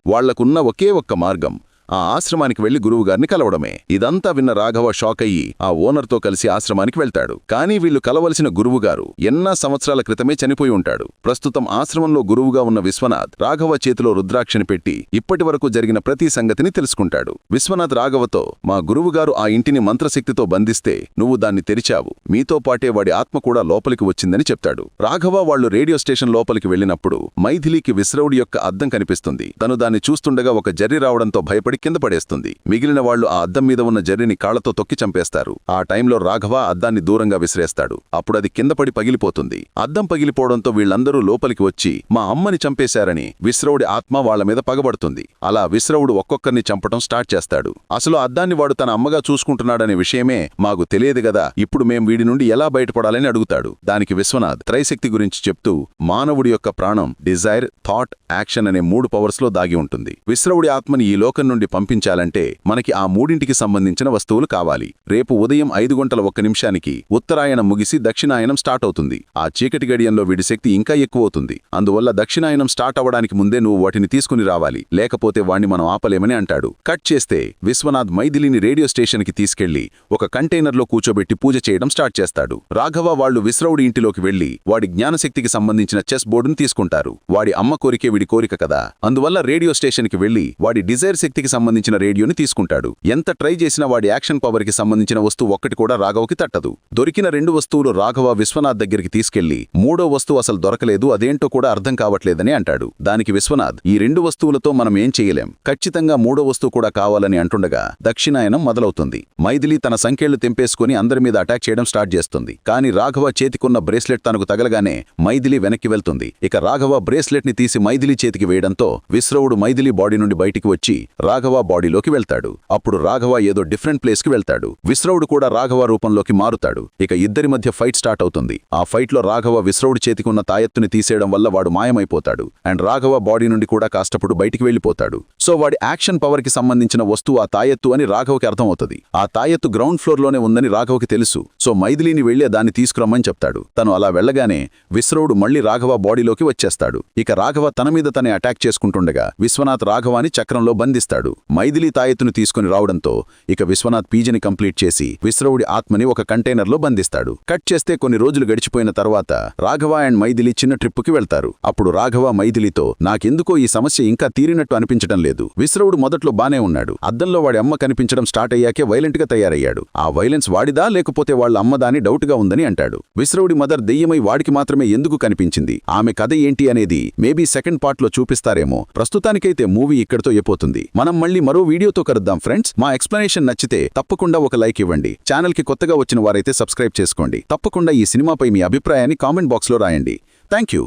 వాళ్లకున్న ఒకే ఒక్క మార్గం ఆ ఆశ్రమానికి వెళ్లి గురువుగారిని కలవడమే. ఇదంతా విన్న రాఘవ షాక్ అయ్యి ఆ ఓనర్తో కలిసి ఆశ్రమానికి వెళ్తాడు. కానీ వీళ్లు కలవలసిన గురువుగారు ఎన్నో సంవత్సరాల క్రితమే చనిపోయి ఉంటాడు. ప్రస్తుతం ఆశ్రమంలో గురువుగా ఉన్న విశ్వనాథ్ రాఘవ చేతిలో రుద్రాక్షని పెట్టి ఇప్పటివరకు జరిగిన ప్రతి సంగతిని తెలుసుకుంటాడు. విశ్వనాథ్ రాఘవతో, మా గురువుగారు ఆ ఇంటిని మంత్రశక్తితో బంధిస్తే నువ్వు దాన్ని తెరిచావు, మీతో పాటే వాడి ఆత్మ కూడా లోపలికి వచ్చిందని చెప్తాడు. రాఘవ వాళ్లు రేడియో స్టేషన్ లోపలికి వెళ్లినప్పుడు మైథిలికి విశ్రవుడి యొక్క అద్దం కనిపిస్తుంది. తను దాన్ని చూస్తుండగా ఒక జర్రి రావడంతో భయపడి కింద పడేస్తుంది. మిగిలిన వాళ్లు ఆ అద్దం మీద ఉన్న జర్రిని కాళ్లతో తొక్కి చంపేస్తారు. ఆ టైంలో రాఘవ అద్దాన్ని దూరంగా విసిరేస్తాడు. అప్పుడది కింద పడి పగిలిపోతుంది. అద్దం పగిలిపోవడంతో వీళ్లందరూ లోపలికి వచ్చి మా అమ్మని చంపేశారని విశ్రవుడి ఆత్మ వాళ్ల మీద పగబడుతుంది. అలా విశ్రవుడు ఒక్కొక్కరిని చంపటం స్టార్ట్ చేస్తాడు. అసలు అద్దాన్ని వాడు తన అమ్మగా చూసుకుంటున్నాడనే విషయమే మాకు తెలియదు గదా, ఇప్పుడు మేం వీడి నుండి ఎలా బయటపడాలని అడుగుతాడు. దానికి విశ్వనాథ్ త్రైశక్తి గురించి చెప్తూ, మానవుడి యొక్క ప్రాణం డిజైర్, థాట్, యాక్షన్ అనే 3 పవర్స్లో దాగి ఉంటుంది. విశ్రవుడి ఆత్మని ఈ లోకం నుండి పంపించాలంటే మనకి ఆ మూడింటికి సంబంధించిన వస్తువులు కావాలి. రేపు ఉదయం 5:01 ఉత్తరాయణం ముగిసి దక్షిణాయనం స్టార్ట్ అవుతుంది. ఆ చీకటి గడియంలో వీడి శక్తి ఇంకా ఎక్కువవుతుంది. అందువల్ల దక్షిణాయనం స్టార్ట్ అవ్వడానికి ముందే నువ్వు వాటిని తీసుకుని రావాలి, లేకపోతే వాణ్ణి మనం ఆపలేమని అంటాడు. కట్ చేస్తే విశ్వనాథ్ మైథిలిని రేడియో స్టేషన్కి తీసుకెళ్లి ఒక కంటైనర్లో కూర్చోబెట్టి పూజ చేయడం స్టార్ట్ చేస్తాడు. రాఘవ వాళ్లు విశ్రవుడి ఇంటిలోకి వెళ్లి వాడి జ్ఞానశక్తికి సంబంధించిన చెస్ బోర్డును తీసుకుంటారు. వాడి అమ్మ కోరికే వీడి కోరిక కదా, అందువల్ల రేడియో స్టేషన్కి వెళ్లి వాడి డిజైర్ శక్తికి సంబంధించిన రేడియోని తీసుకుంటాడు. ఎంత ట్రై చేసినా వాడి యాక్షన్ పవర్కి సంబంధించిన వస్తువు ఒక్కటి కూడా రాఘవకి తట్టదు. దొరికిన 2 వస్తువులు రాఘవ విశ్వనాథ్ దగ్గరికి తీసుకెళ్లి 3వ వస్తువు అసలు దొరకలేదు, అదేంటో కూడా అర్థం కావట్లేదని అంటాడు. దానికి విశ్వనాథ్, ఈ 2 వస్తువులతో మనం ఏం చేయలేం, ఖచ్చితంగా 3వ వస్తువు కూడా కావాలని అంటుండగా దక్షిణాయనం మొదలవుతుంది. మైథిలి తన సంఖ్యలు తెంపేసుకుని అందరి మీద అటాక్ చేయడం స్టార్ట్ చేస్తుంది. కానీ రాఘవ చేతికున్న బ్రేస్లెట్ తనకు తగలగానే మైథిలి వెనక్కి వెళ్తుంది. ఇక రాఘవ బ్రేస్లెట్ ని తీసి మైథిలి చేతికి వేయడంతో విశ్రవుడు మైథిలి బాడీ నుండి బయటికి వచ్చి రాఘవ బాడీలోకి వెళ్తాడు. అప్పుడు రాఘవ ఏదో డిఫరెంట్ ప్లేస్ కి వెళ్తాడు. విశ్రవుడు కూడా రాఘవ రూపంలోకి మారుతాడు. ఇక ఇద్దరి మధ్య ఫైట్ స్టార్ట్ అవుతుంది. ఆ ఫైట్ లో రాఘవ విశ్రవుడి చేతికున్న తాయెత్తుని తీసేయడం వల్ల వాడు మాయమైపోతాడు. అండ్ రాఘవ బాడీ నుండి కూడా కాస్తప్పుడు బయటికి వెళ్లిపోతాడు. సో వాడి యాక్షన్ పవర్ కి సంబంధించిన వస్తువు ఆ తాయెత్తు అని రాఘవకి అర్థమవుతుంది. ఆ తాయెత్తు గ్రౌండ్ ఫ్లోర్ లోనే ఉందని రాఘవకి తెలుసు. సో మైథిలిని వెళ్లే దాన్ని తీసుకురమ్మని చెప్తాడు. తను అలా వెళ్లగానే విశ్రవుడు మళ్లీ రాఘవ బాడీలోకి వచ్చేస్తాడు. ఇక రాఘవ తన మీద తనే అటాక్ చేసుకుంటుండగా విశ్వనాథ్ రాఘవాని చక్రంలో బంధిస్తాడు. మైథిలి తాయెత్తును తీసుకుని రావడంతో ఇక విశ్వనాథ్ పీజని కంప్లీట్ చేసి విశ్రవుడి ఆత్మని ఒక కంటైనర్లో బంధిస్తాడు. కట్ చేస్తే కొన్ని రోజులు గడిచిపోయిన తర్వాత రాఘవ అండ్ మైథిలి చిన్న ట్రిప్పుకి వెళ్తారు. అప్పుడు రాఘవ మైథిలితో, నాకెందుకో ఈ సమస్య ఇంకా తీరినట్టు అనిపించడం లేదు. విశ్రవుడు మొదట్లో బానే ఉన్నాడు. అద్దంలో వాడి అమ్మ కనిపించడం స్టార్ట్ అయ్యాకే వైలెంట్ గా తయారయ్యాడు. ఆ వైలెన్స్ వాడిదా లేకపోతే వాళ్ళ అమ్మదా అని డౌట్ గా ఉందని అంటాడు. విశ్రవుడి మదర్ దెయ్యమై వాడికి మాత్రమే ఎందుకు కనిపించింది, ఆమె కథ ఏంటి అనేది మేబీ సెకండ్ పార్ట్ లో చూపిస్తారేమో. ప్రస్తుతానికైతే మూవీ ఇక్కడితో అయిపోతుంది. మనం మళ్ళీ మరో వీడియోతో కలుద్దాం ఫ్రెండ్స్. మా ఎక్స్ప్లెనేషన్ నచ్చితే తప్పకుండా ఒక లైక్ ఇవ్వండి. ఛానల్ కి కొత్తగా వచ్చిన వారైతే సబ్స్క్రైబ్ చేసుకోండి. తప్పకుండా ఈ సినిమాపై మీ అభిప్రాయాన్ని కామెంట్ బాక్స్ లో రాయండి. Thank you.